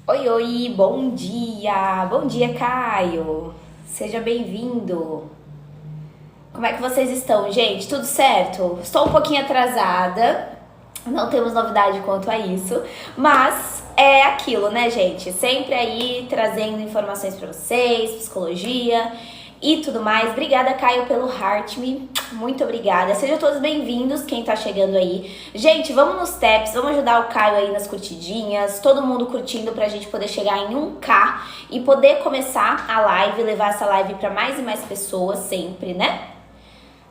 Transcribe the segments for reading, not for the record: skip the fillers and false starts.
Oi, oi, bom dia! Bom dia, Caio! Seja bem-vindo! Como é que vocês estão, gente? Tudo certo? Estou um pouquinho atrasada, não temos novidade quanto a isso, mas é aquilo, né, gente? Sempre aí trazendo informações pra vocês, psicologia e tudo mais. Obrigada, Caio, pelo Heart Me. Muito obrigada. Sejam todos bem-vindos, quem tá chegando aí. Gente, vamos nos taps, vamos ajudar o Caio aí nas curtidinhas, todo mundo curtindo pra gente poder chegar em 1K e poder começar a live, levar essa live pra mais e mais pessoas sempre, né?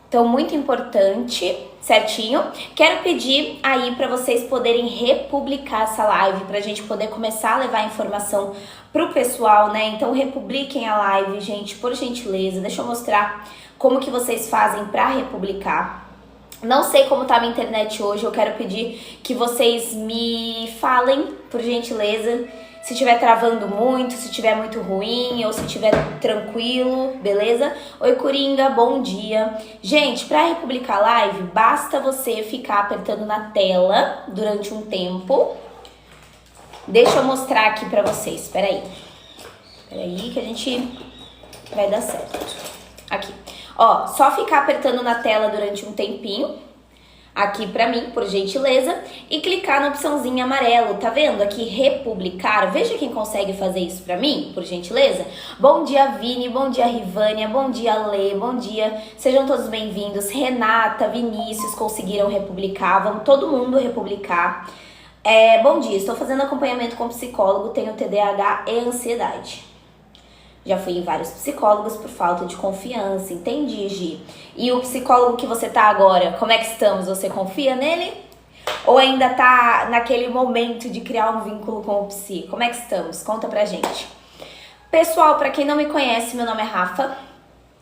Então, muito importante, certinho? Quero pedir aí para vocês poderem republicar essa live, pra gente poder começar a levar informação pro pessoal, né? Então, republiquem a live, gente, por gentileza. Deixa eu mostrar como que vocês fazem para republicar. Não sei como tá a minha internet hoje, eu quero pedir que vocês me falem, por gentileza, se estiver travando muito, se estiver muito ruim ou se estiver tranquilo, beleza? Oi, Coringa, bom dia. Gente, para republicar a live, basta você ficar apertando na tela durante um tempo. Deixa eu mostrar aqui para vocês, espera aí que a gente vai dar certo. Aqui, ó, só ficar apertando na tela durante um tempinho. Aqui pra mim, por gentileza, e clicar na opçãozinha amarelo, tá vendo? Aqui, republicar, veja quem consegue fazer isso pra mim, por gentileza. Bom dia, Vini, bom dia, Rivânia, bom dia, Lê, bom dia, sejam todos bem-vindos. Renata, Vinícius conseguiram republicar, vamos todo mundo republicar. Bom dia, estou fazendo acompanhamento com psicólogo, tenho TDAH e ansiedade. Já fui em vários psicólogos por falta de confiança, entendi, Gi. E o psicólogo que você tá agora, como é que estamos? Você confia nele? Ou ainda tá naquele momento de criar um vínculo com o psi? Como é que estamos? Conta pra gente. Pessoal, pra quem não me conhece, meu nome é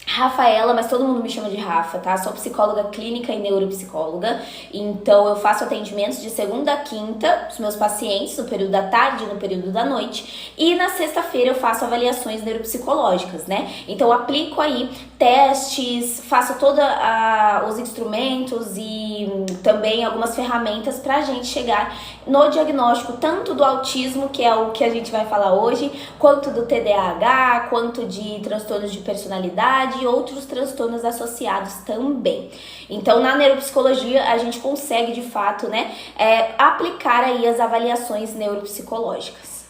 Rafaela, mas todo mundo me chama de Rafa, tá? Sou psicóloga clínica e neuropsicóloga, então eu faço atendimentos de segunda a quinta pros meus pacientes, no período da tarde e no período da noite, e na sexta-feira eu faço avaliações neuropsicológicas, né? Então eu aplico aí testes, faço todos os instrumentos e também algumas ferramentas pra gente chegar no diagnóstico tanto do autismo, que é o que a gente vai falar hoje, quanto do TDAH, quanto de transtornos de personalidade e outros transtornos associados também. Então, na neuropsicologia, a gente consegue, de fato, né, aplicar aí as avaliações neuropsicológicas.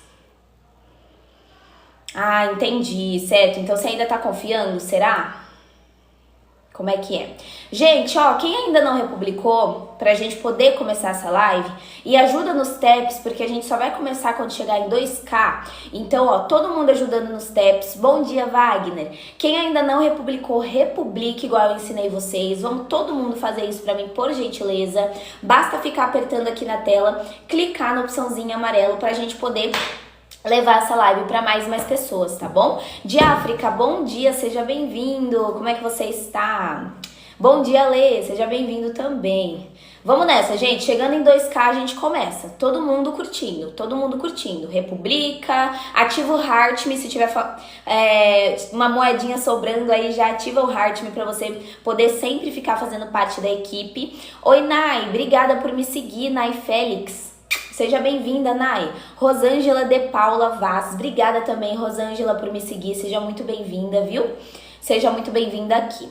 Ah, entendi, certo. Então, você ainda tá confiando, será? Como é que é? Gente, ó, quem ainda não republicou, pra gente poder começar essa live, e ajuda nos taps, porque a gente só vai começar quando chegar em 2K. Então, ó, todo mundo ajudando nos taps. Bom dia, Wagner. Quem ainda não republicou, republique igual eu ensinei vocês. Vamos todo mundo fazer isso pra mim, por gentileza. Basta ficar apertando aqui na tela, clicar na opçãozinha amarelo pra gente poder levar essa live para mais e mais pessoas, tá bom? De África, bom dia, seja bem-vindo. Como é que você está? Bom dia, Lê, seja bem-vindo também. Vamos nessa, gente. Chegando em 2K, a gente começa. Todo mundo curtindo, todo mundo curtindo. Republica, ativa o Heart Me, se tiver uma moedinha sobrando aí, já ativa o Heart Me pra você poder sempre ficar fazendo parte da equipe. Oi, Nai, obrigada por me seguir, Nai Félix. Seja bem-vinda, Nai. Rosângela de Paula Vaz. Obrigada também, Rosângela, por me seguir. Seja muito bem-vinda, viu? Seja muito bem-vinda aqui.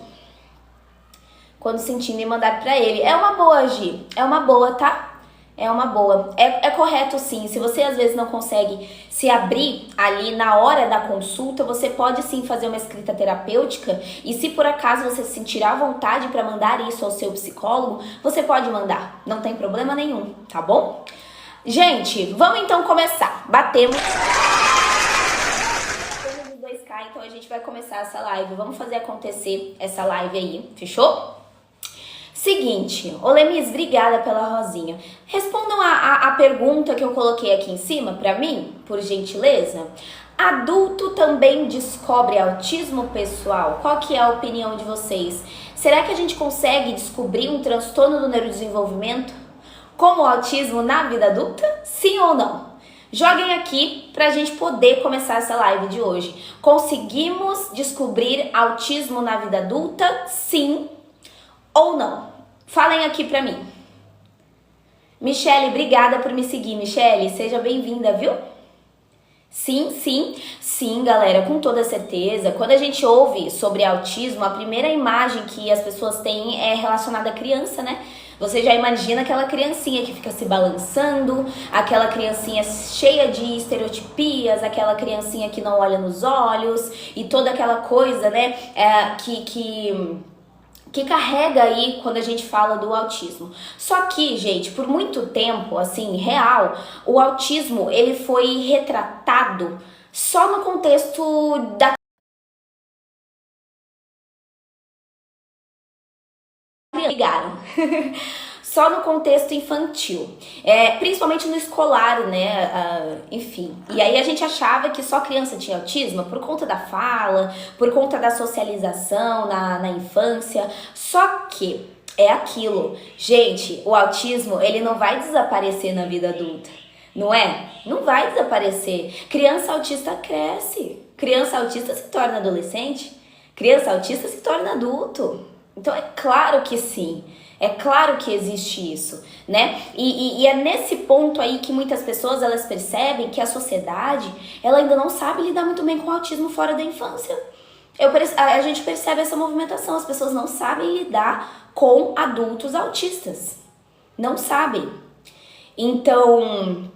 Quando sentir, me mandar pra ele. É uma boa, Gi. É uma boa, tá? É uma boa. É correto, sim. Se você, às vezes, não consegue se abrir ali na hora da consulta, você pode, sim, fazer uma escrita terapêutica. E se, por acaso, você se sentir à vontade pra mandar isso ao seu psicólogo, você pode mandar. Não tem problema nenhum, tá bom? Gente, vamos então começar. Batemos 2K, então a gente vai começar essa live. Vamos fazer acontecer essa live aí, fechou? Seguinte, ô Lemis, obrigada pela rosinha. Respondam a pergunta que eu coloquei aqui em cima pra mim, por gentileza. Adulto também descobre autismo, pessoal? Qual que é a opinião de vocês? Será que a gente consegue descobrir um transtorno do neurodesenvolvimento como o autismo na vida adulta? Sim ou não? Joguem aqui pra gente poder começar essa live de hoje. Conseguimos descobrir autismo na vida adulta? Sim ou não? Falem aqui pra mim. Michele, obrigada por me seguir. Michele, seja bem-vinda, viu? Sim, sim, sim, galera, com toda certeza. Quando a gente ouve sobre autismo, a primeira imagem que as pessoas têm é relacionada à criança, né? Você já imagina aquela criancinha que fica se balançando, aquela criancinha cheia de estereotipias, aquela criancinha que não olha nos olhos e toda aquela coisa, né? Que carrega aí quando a gente fala do autismo. Só que, gente, por muito tempo, assim, real, o autismo, ele foi retratado só no contexto da ligaram. Só no contexto infantil, principalmente no escolar, né? Enfim. E aí a gente achava que só criança tinha autismo por conta da fala, por conta da socialização na infância. Só que é aquilo. Gente, o autismo, ele não vai desaparecer na vida adulta, não é? Não vai desaparecer. Criança autista cresce. Criança autista se torna adolescente. Criança autista se torna adulto. Então é claro que sim, é claro que existe isso, né? E é nesse ponto aí que muitas pessoas elas percebem que a sociedade ela ainda não sabe lidar muito bem com o autismo fora da infância. A gente percebe essa movimentação, as pessoas não sabem lidar com adultos autistas, não sabem. Então,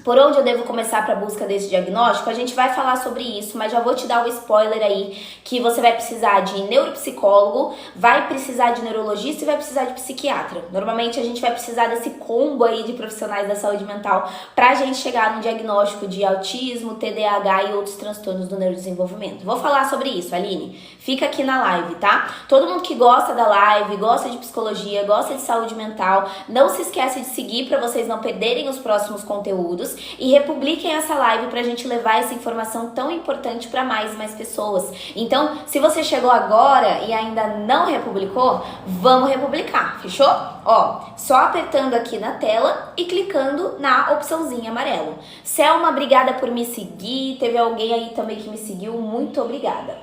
por onde eu devo começar para a busca desse diagnóstico? A gente vai falar sobre isso, mas já vou te dar o spoiler aí que você vai precisar de neuropsicólogo, vai precisar de neurologista e vai precisar de psiquiatra. Normalmente a gente vai precisar desse combo aí de profissionais da saúde mental para a gente chegar no diagnóstico de autismo, TDAH e outros transtornos do neurodesenvolvimento. Vou falar sobre isso, Aline. Fica aqui na live, tá? Todo mundo que gosta da live, gosta de psicologia, gosta de saúde mental, não se esquece de seguir para vocês não perderem os próximos conteúdos e republiquem essa live pra gente levar essa informação tão importante para mais e mais pessoas. Então, se você chegou agora e ainda não republicou, vamos republicar, fechou? Ó, só apertando aqui na tela e clicando na opçãozinha amarela. Selma, obrigada por me seguir, teve alguém aí também que me seguiu, muito obrigada.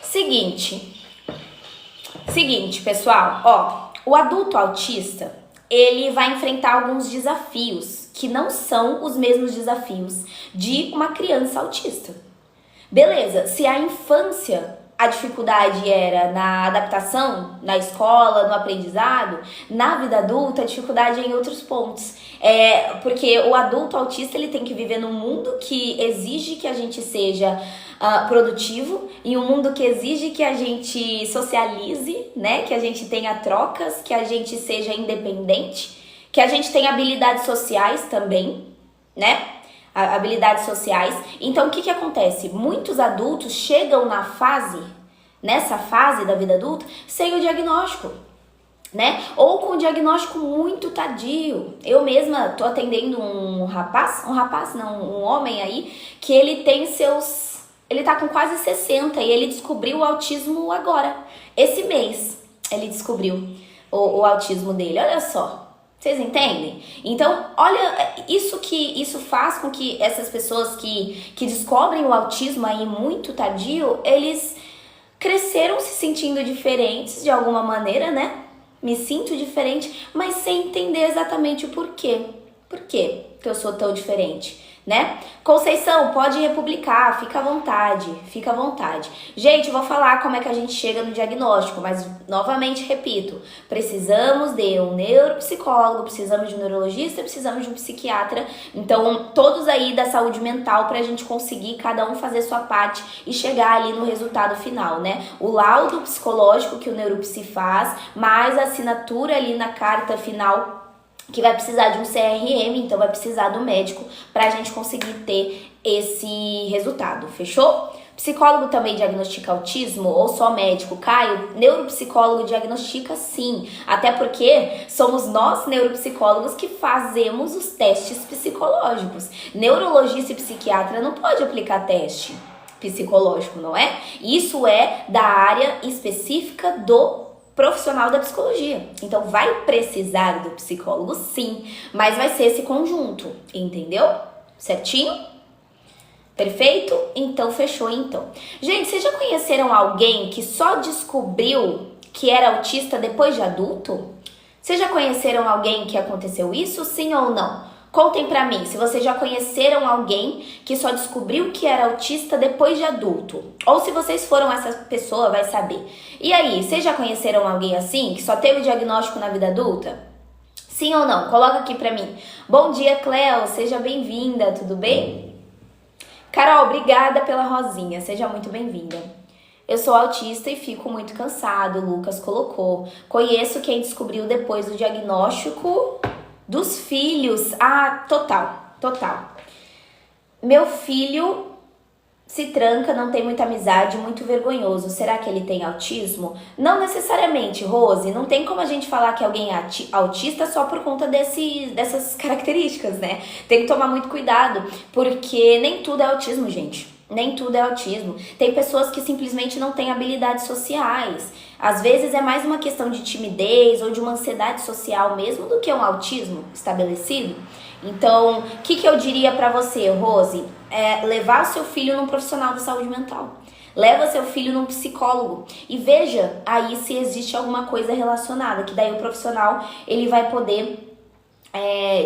Seguinte, pessoal, ó, o adulto autista, ele vai enfrentar alguns desafios que não são os mesmos desafios de uma criança autista. Beleza, se a infância a dificuldade era na adaptação, na escola, no aprendizado, na vida adulta a dificuldade é em outros pontos. Porque o adulto autista ele tem que viver num mundo que exige que a gente seja produtivo, e um mundo que exige que a gente socialize, né? Que a gente tenha trocas, que a gente seja independente, que a gente tenha habilidades sociais também, né? Habilidades sociais. Então, o que acontece? Muitos adultos chegam nessa fase da vida adulta, sem o diagnóstico, né? Ou com um diagnóstico muito tardio. Eu mesma tô atendendo um homem aí, que ele tem ele tá com quase 60 e ele descobriu o autismo agora. Esse mês ele descobriu o autismo dele, olha só. Vocês entendem? Então, olha, isso faz com que essas pessoas que descobrem o autismo aí muito tardio, eles cresceram se sentindo diferentes de alguma maneira, né? Me sinto diferente, mas sem entender exatamente o porquê. Por quê que eu sou tão diferente, né? Conceição, pode republicar, fica à vontade, fica à vontade. Gente, vou falar como é que a gente chega no diagnóstico, mas novamente repito, precisamos de um neuropsicólogo, precisamos de um neurologista, precisamos de um psiquiatra, então todos aí da saúde mental pra gente conseguir cada um fazer sua parte e chegar ali no resultado final, né? O laudo psicológico que o neuropsi faz, mais a assinatura ali na carta final, que vai precisar de um CRM, então vai precisar do médico pra gente conseguir ter esse resultado, fechou? Psicólogo também diagnostica autismo ou só médico? Caio, neuropsicólogo diagnostica sim, até porque somos nós neuropsicólogos que fazemos os testes psicológicos. Neurologista e psiquiatra não pode aplicar teste psicológico, não é? Isso é da área específica do profissional da psicologia. Então vai precisar do psicólogo sim, mas vai ser esse conjunto, entendeu? Certinho? Perfeito? Então fechou então. Gente, vocês já conheceram alguém que só descobriu que era autista depois de adulto? Vocês já conheceram alguém que aconteceu isso, sim ou não? Contem pra mim se vocês já conheceram alguém que só descobriu que era autista depois de adulto. Ou se vocês foram essa pessoa, vai saber. E aí, vocês já conheceram alguém assim, que só teve o diagnóstico na vida adulta? Sim ou não? Coloca aqui pra mim. Bom dia, Cleo. Seja bem-vinda, tudo bem? Carol, obrigada pela rosinha. Seja muito bem-vinda. Eu sou autista e fico muito cansado, o Lucas colocou. Conheço quem descobriu depois do diagnóstico dos filhos. Ah, total. Meu filho se tranca, não tem muita amizade, muito vergonhoso. Será que ele tem autismo? Não necessariamente, Rose. Não tem como a gente falar que alguém é autista só por conta dessas características, né? Tem que tomar muito cuidado, porque nem tudo é autismo, gente. Nem tudo é autismo. Tem pessoas que simplesmente não têm habilidades sociais. Às vezes é mais uma questão de timidez ou de uma ansiedade social mesmo do que um autismo estabelecido. Então, o que eu diria pra você, Rose? É levar o seu filho num profissional da saúde mental. Leva seu filho num psicólogo e veja aí se existe alguma coisa relacionada, que daí o profissional ele vai poder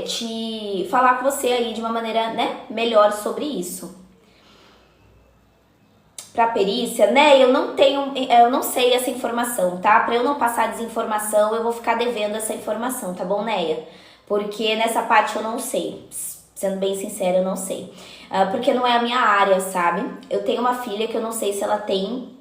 te falar com você aí de uma maneira, né, melhor sobre isso. Pra perícia, né? Eu não sei essa informação, tá? Pra eu não passar desinformação, eu vou ficar devendo essa informação, tá bom, Neia? Porque nessa parte eu não sei, sendo bem sincera, eu não sei. Porque não é a minha área, sabe? Eu tenho uma filha que eu não sei se ela tem,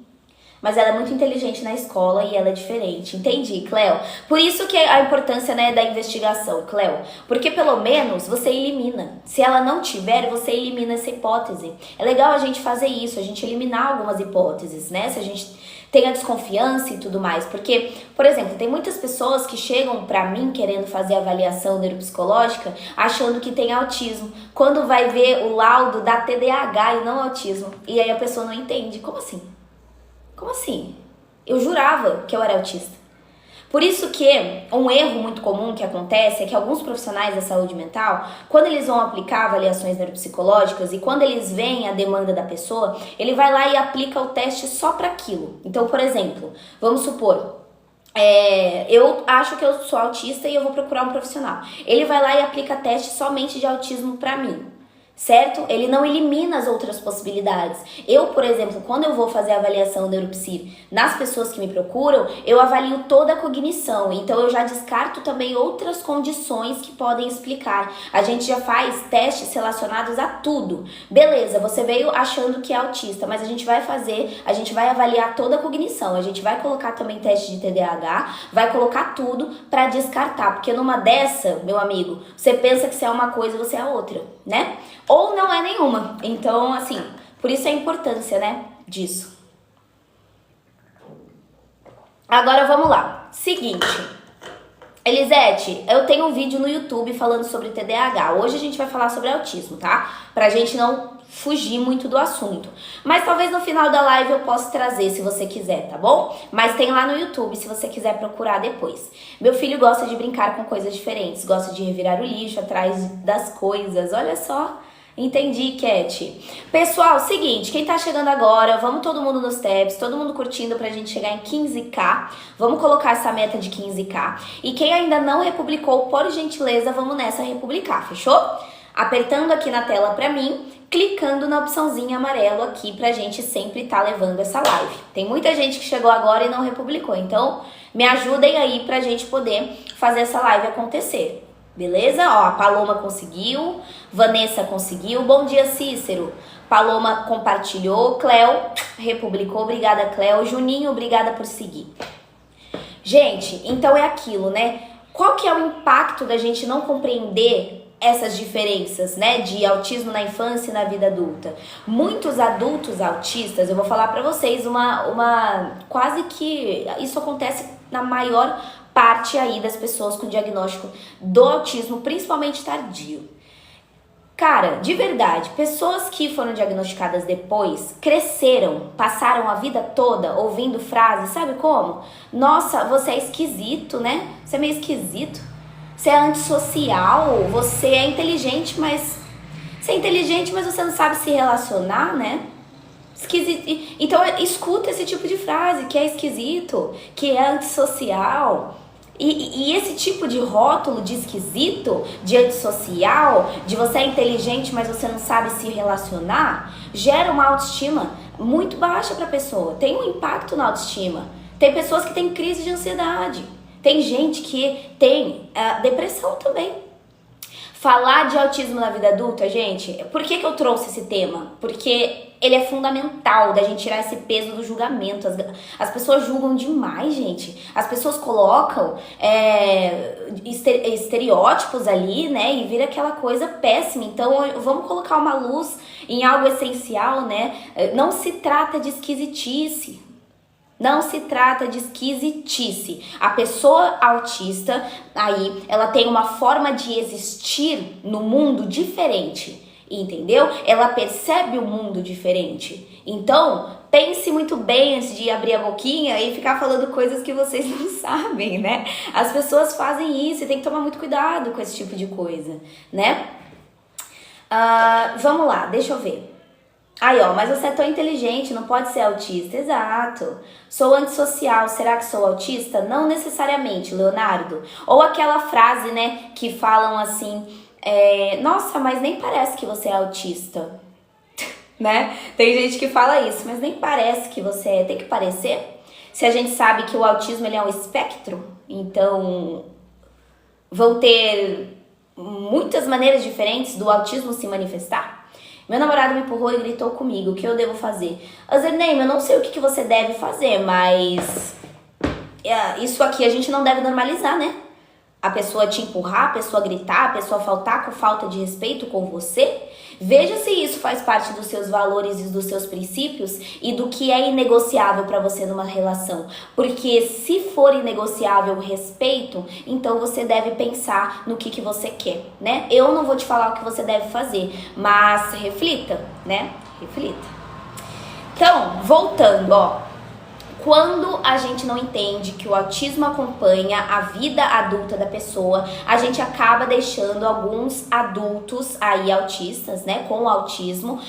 mas ela é muito inteligente na escola e ela é diferente. Entendi, Cleo? Por isso que a importância, né, da investigação, Cleo. Porque pelo menos você elimina. Se ela não tiver, você elimina essa hipótese. É legal a gente fazer isso, a gente eliminar algumas hipóteses, né? Se a gente tem a desconfiança e tudo mais. Porque, por exemplo, tem muitas pessoas que chegam pra mim querendo fazer avaliação neuropsicológica achando que tem autismo. Quando vai ver o laudo da TDAH e não autismo. E aí a pessoa não entende. Como assim? Como assim? Eu jurava que eu era autista. Por isso que um erro muito comum que acontece é que alguns profissionais da saúde mental, quando eles vão aplicar avaliações neuropsicológicas e quando eles veem a demanda da pessoa, ele vai lá e aplica o teste só para aquilo. Então, por exemplo, vamos supor, eu acho que eu sou autista e eu vou procurar um profissional. Ele vai lá e aplica teste somente de autismo para mim. Certo? Ele não elimina as outras possibilidades. Eu, por exemplo, quando eu vou fazer a avaliação neuropsi nas pessoas que me procuram, eu avalio toda a cognição. Então eu já descarto também outras condições que podem explicar. A gente já faz testes relacionados a tudo. Beleza, você veio achando que é autista, mas a gente vai avaliar toda a cognição. A gente vai colocar também teste de TDAH, vai colocar tudo para descartar. Porque numa dessa, meu amigo, você pensa que você é uma coisa e você é outra, né? Ou não é nenhuma. Então, assim, por isso a importância, né, disso. Agora vamos lá. Seguinte. Elisete, eu tenho um vídeo no YouTube falando sobre TDAH. Hoje a gente vai falar sobre autismo, tá? Pra gente não fugir muito do assunto. Mas talvez no final da live eu possa trazer, se você quiser, tá bom? Mas tem lá no YouTube, se você quiser procurar depois. Meu filho gosta de brincar com coisas diferentes. Gosta de revirar o lixo atrás das coisas. Olha só. Entendi, Cat. Pessoal, seguinte, quem tá chegando agora, vamos todo mundo nos tabs, todo mundo curtindo pra gente chegar em 15k. Vamos colocar essa meta de 15k. E quem ainda não republicou, por gentileza, vamos nessa republicar, fechou? Apertando aqui na tela pra mim, clicando na opçãozinha amarelo aqui pra gente sempre tá levando essa live. Tem muita gente que chegou agora e não republicou, então me ajudem aí pra gente poder fazer essa live acontecer. Beleza? Ó, a Paloma conseguiu, Vanessa conseguiu. Bom dia, Cícero. Paloma compartilhou, Cleo republicou, obrigada, Cleo. Juninho, obrigada por seguir. Gente, então é aquilo, né? Qual que é o impacto da gente não compreender essas diferenças, né, de autismo na infância e na vida adulta? Muitos adultos autistas, eu vou falar pra vocês quase que isso acontece na maior parte aí das pessoas com diagnóstico do autismo, principalmente tardio. Cara, de verdade, pessoas que foram diagnosticadas depois cresceram, passaram a vida toda ouvindo frases, sabe como? Nossa, você é esquisito, né? Você é meio esquisito. Você é antissocial, você é inteligente, mas você não sabe se relacionar, né? Esquisito. Então escuta esse tipo de frase, que é esquisito, que é antissocial. E esse tipo de rótulo de esquisito, de antissocial, de você é inteligente, mas você não sabe se relacionar, gera uma autoestima muito baixa para a pessoa. Tem um impacto na autoestima. Tem pessoas que têm crise de ansiedade. Tem gente que tem depressão também. Falar de autismo na vida adulta, gente, por que eu trouxe esse tema? Porque ele é fundamental da gente tirar esse peso do julgamento. As pessoas julgam demais, gente. As pessoas colocam estereótipos ali, né? E vira aquela coisa péssima. Então, vamos colocar uma luz em algo essencial, né? Não se trata de esquisitice. Não se trata de esquisitice. A pessoa autista, aí, ela tem uma forma de existir no mundo diferente, entendeu? Ela percebe o mundo diferente. Então, pense muito bem antes de abrir a boquinha e ficar falando coisas que vocês não sabem, né? As pessoas fazem isso e tem que tomar muito cuidado com esse tipo de coisa, né? Vamos lá, deixa eu ver. Aí, ó, mas você é tão inteligente, não pode ser autista. Exato. Sou antissocial, será que sou autista? Não necessariamente, Leonardo. Ou aquela frase, né, que falam assim, nossa, mas nem parece que você é autista. Né? Tem gente que fala isso, mas nem parece que você é. Tem que parecer. Se a gente sabe que o autismo ele é um espectro, então vão ter muitas maneiras diferentes do autismo se manifestar. Meu namorado me empurrou e gritou comigo. O que eu devo fazer? Azerneim, eu não sei o que você deve fazer, mas isso aqui a gente não deve normalizar, né? A pessoa te empurrar, a pessoa gritar, a pessoa faltar com falta de respeito com você. Veja se isso faz parte dos seus valores e dos seus princípios e do que é inegociável para você numa relação. Porque se for inegociável o respeito, então você deve pensar no que você quer, né? Eu não vou te falar o que você deve fazer, mas reflita, né? Reflita. Então, voltando, ó. Quando a gente não entende que o autismo acompanha a vida adulta da pessoa, a gente acaba deixando alguns adultos aí autistas, né, com autismo,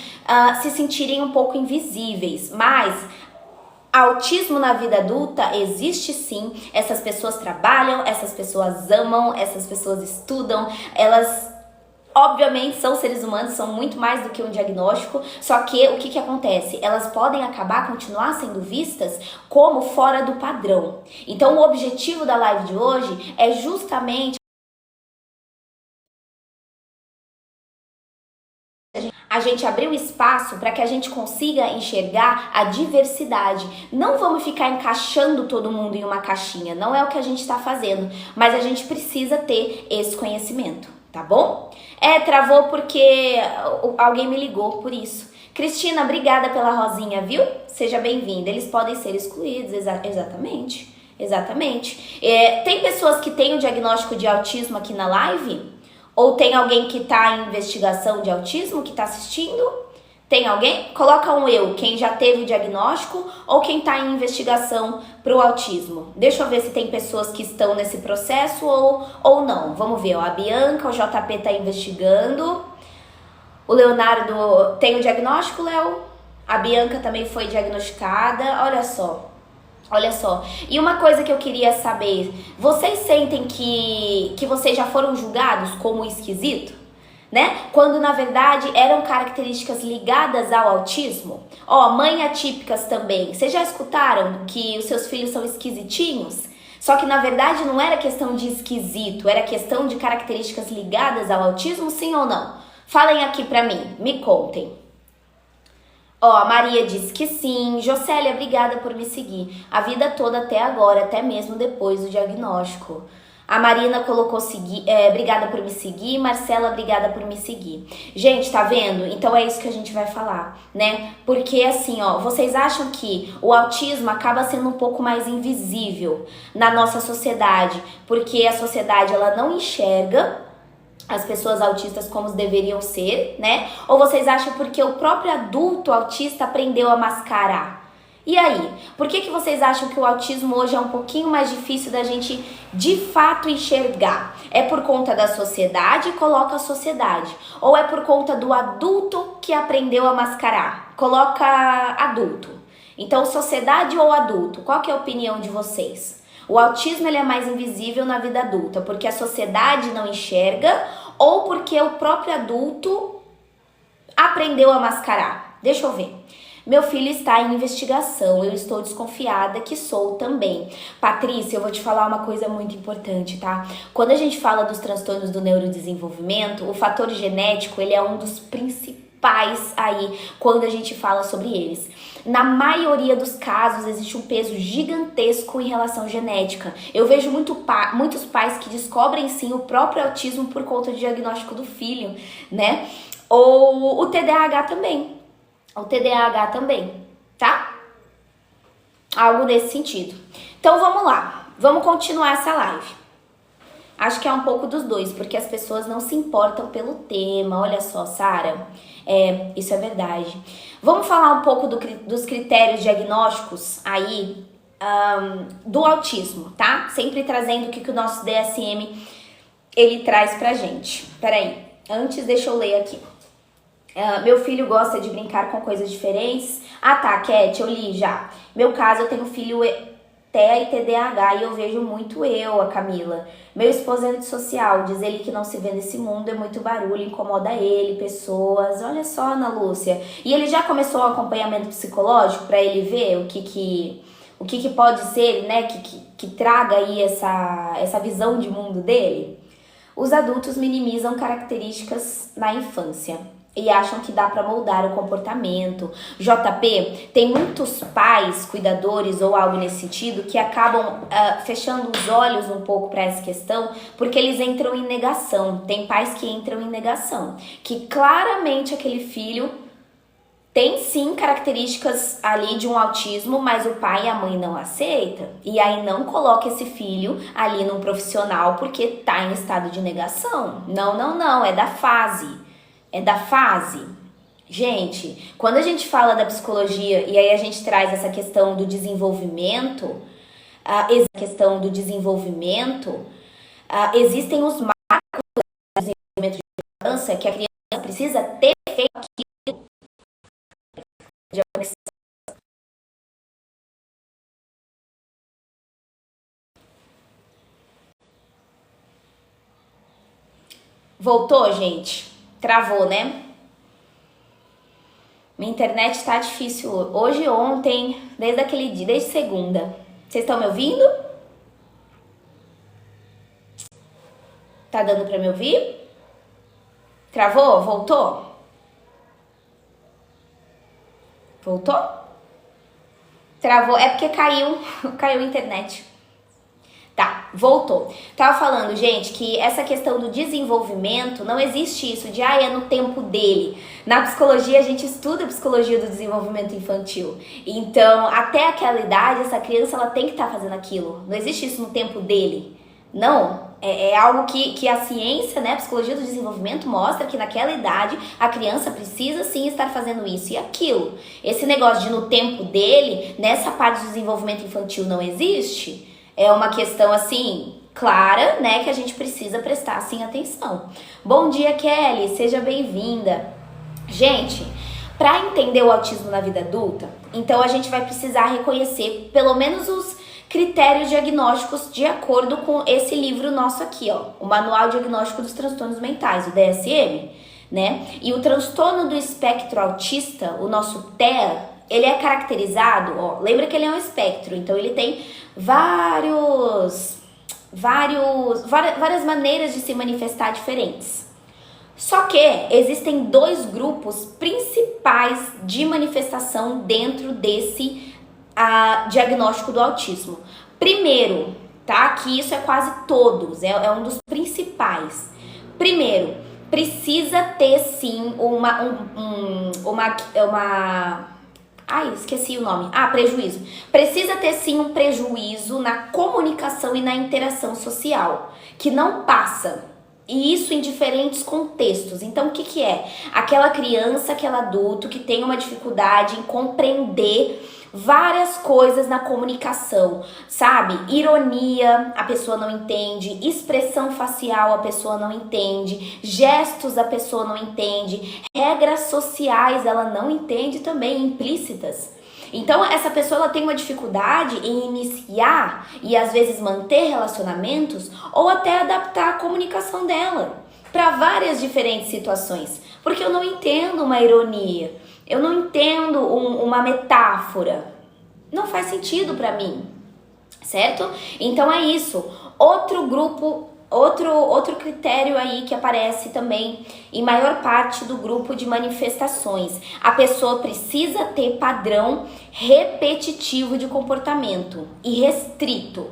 se sentirem um pouco invisíveis. Mas autismo na vida adulta existe sim, essas pessoas trabalham, essas pessoas amam, essas pessoas estudam, elas obviamente são seres humanos, são muito mais do que um diagnóstico, só que o que acontece? Elas podem continuar sendo vistas como fora do padrão. Então o objetivo da live de hoje é justamente a gente abrir um espaço para que a gente consiga enxergar a diversidade. Não vamos ficar encaixando todo mundo em uma caixinha, não é o que a gente está fazendo, mas a gente precisa ter esse conhecimento. Tá bom? Travou porque alguém me ligou por isso. Cristina, obrigada pela rosinha, viu? Seja bem-vinda. Eles podem ser excluídos, exatamente. Exatamente. Tem pessoas que têm o diagnóstico de autismo aqui na live? Ou tem alguém que tá em investigação de autismo, que tá assistindo? Tem alguém? Coloca um eu, quem já teve o diagnóstico ou quem está em investigação para o autismo. Deixa eu ver se tem pessoas que estão nesse processo ou não. Vamos ver, ó, a Bianca, o JP está investigando. O Leonardo tem o diagnóstico, Léo? A Bianca também foi diagnosticada. Olha só. Olha só. E uma coisa que eu queria saber. Vocês sentem que vocês já foram julgados como esquisito? Né? Quando na verdade eram características ligadas ao autismo. Mãe atípicas também. Vocês já escutaram que os seus filhos são esquisitinhos? Só que na verdade não era questão de esquisito, era questão de características ligadas ao autismo, sim ou não? Falem aqui pra mim, me contem. A Maria disse que sim. Jocélia, obrigada por me seguir a vida toda até agora, até mesmo depois do diagnóstico. A Marina colocou obrigada por me seguir. Marcela, obrigada por me seguir. Gente, tá vendo? Então é isso que a gente vai falar, né? Porque assim, vocês acham que o autismo acaba sendo um pouco mais invisível na nossa sociedade, porque a sociedade ela não enxerga as pessoas autistas como deveriam ser, né? Ou vocês acham porque o próprio adulto autista aprendeu a mascarar? E aí, por que vocês acham que o autismo hoje é um pouquinho mais difícil da gente de fato enxergar? É por conta da sociedade? Coloca a sociedade. Ou é por conta do adulto que aprendeu a mascarar? Coloca adulto. Então, sociedade ou adulto? Qual que é a opinião de vocês? O autismo ele é mais invisível na vida adulta, porque a sociedade não enxerga ou porque o próprio adulto aprendeu a mascarar. Deixa eu ver. Meu filho está em investigação, eu estou desconfiada que sou também. Patrícia, eu vou te falar uma coisa muito importante, tá? Quando a gente fala dos transtornos do neurodesenvolvimento, o fator genético, ele é um dos principais aí quando a gente fala sobre eles. Na maioria dos casos, existe um peso gigantesco em relação à genética. Eu vejo muitos pais que descobrem sim o próprio autismo por conta do diagnóstico do filho, né? Ou o TDAH também. O TDAH também, tá? Algo nesse sentido. Então vamos lá, vamos continuar essa live. Acho que é um pouco dos dois, porque as pessoas não se importam pelo tema. Olha só, Sara, isso é verdade. Vamos falar um pouco dos critérios diagnósticos aí do autismo, tá? Sempre trazendo o que o nosso DSM ele traz pra gente. Peraí, antes deixa eu ler aqui. Meu filho gosta de brincar com coisas diferentes. Ah tá, Cat, eu li já. Meu caso, eu tenho filho TEA e TDAH e eu vejo muito a Camila. Meu esposo é antissocial, diz ele que não se vê nesse mundo, é muito barulho, incomoda ele, pessoas. Olha só, Ana Lúcia. E ele já começou um acompanhamento psicológico para ele ver o que pode ser, né, que traga aí essa visão de mundo dele? Os adultos minimizam características na infância e acham que dá para moldar o comportamento. JP, tem muitos pais, cuidadores ou algo nesse sentido que acabam fechando os olhos um pouco para essa questão porque eles entram em negação. Tem pais que entram em negação, que claramente aquele filho tem sim características ali de um autismo, mas o pai e a mãe não aceita. E aí não coloca esse filho ali num profissional porque tá em estado de negação. Não, é da fase. É da fase. Gente, quando a gente fala da psicologia e aí a gente traz essa questão do desenvolvimento, existem os marcos do desenvolvimento de criança que a criança precisa ter feito aquilo. Voltou, gente? Travou, né? Minha internet tá difícil hoje e ontem, desde aquele dia, desde segunda. Vocês estão me ouvindo? Tá dando pra me ouvir? Travou? Voltou? Voltou? Travou? É porque caiu a internet. Tá, voltou. Tava falando, gente, que essa questão do desenvolvimento, não existe isso de, é no tempo dele. Na psicologia, a gente estuda a psicologia do desenvolvimento infantil. Então, até aquela idade, essa criança, ela tem que estar fazendo aquilo. Não existe isso no tempo dele. Não, é algo que a ciência, né, a psicologia do desenvolvimento mostra que naquela idade a criança precisa sim estar fazendo isso e aquilo. Esse negócio de no tempo dele, nessa parte do desenvolvimento infantil não existe. É uma questão, assim, clara, né, que a gente precisa prestar, assim, atenção. Bom dia, Kelly, seja bem-vinda. Gente, para entender o autismo na vida adulta, então a gente vai precisar reconhecer pelo menos os critérios diagnósticos de acordo com esse livro nosso aqui, ó, o Manual Diagnóstico dos Transtornos Mentais, o DSM, né? E o transtorno do espectro autista, o nosso TEA, ele é caracterizado, ó, lembra que ele é um espectro, então ele tem várias maneiras de se manifestar diferentes. Só que existem dois grupos principais de manifestação dentro desse diagnóstico do autismo. Primeiro, tá? Que isso é quase todos, é um dos principais. Primeiro, precisa ter sim esqueci o nome. Prejuízo. Precisa ter sim um prejuízo na comunicação e na interação social, que não passa. E isso em diferentes contextos. Então, o que é? Aquela criança, aquele adulto que tem uma dificuldade em compreender várias coisas na comunicação, sabe? Ironia, a pessoa não entende. Expressão facial, a pessoa não entende. Gestos, a pessoa não entende. Regras sociais, ela não entende também, implícitas. Então, essa pessoa ela tem uma dificuldade em iniciar e às vezes manter relacionamentos ou até adaptar a comunicação dela para várias diferentes situações. Porque eu não entendo uma ironia, eu não entendo uma metáfora. Não faz sentido para mim, certo? Então é isso. Outro grupo, outro critério aí que aparece também em maior parte do grupo de manifestações. A pessoa precisa ter padrão repetitivo de comportamento e restrito,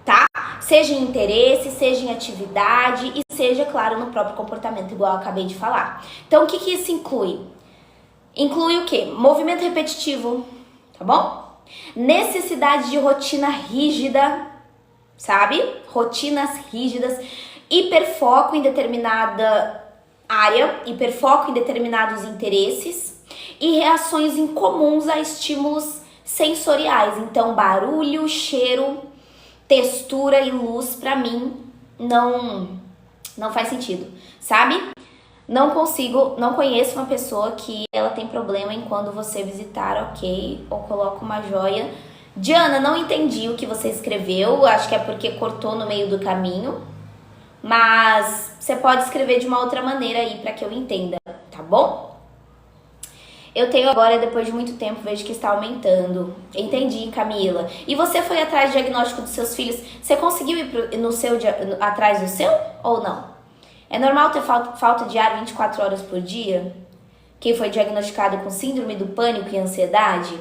tá? Seja em interesse, seja em atividade e seja, claro, no próprio comportamento, igual eu acabei de falar. Então, o que isso inclui? Inclui o quê? Movimento repetitivo, tá bom? Necessidade de rotina rígida, sabe? Rotinas rígidas, hiperfoco em determinada área, hiperfoco em determinados interesses e reações incomuns a estímulos sensoriais. Então, barulho, cheiro, textura e luz, pra mim, não faz sentido, sabe? Não conheço uma pessoa que ela tem problema em quando você visitar, ok, ou coloca uma joia. Diana, não entendi o que você escreveu, acho que é porque cortou no meio do caminho, mas você pode escrever de uma outra maneira aí para que eu entenda, tá bom? Eu tenho agora, depois de muito tempo, vejo que está aumentando. Entendi, Camila. E você foi atrás do diagnóstico dos seus filhos? Você conseguiu ir atrás do seu ou não? É normal ter falta de ar 24 horas por dia? Quem foi diagnosticado com síndrome do pânico e ansiedade?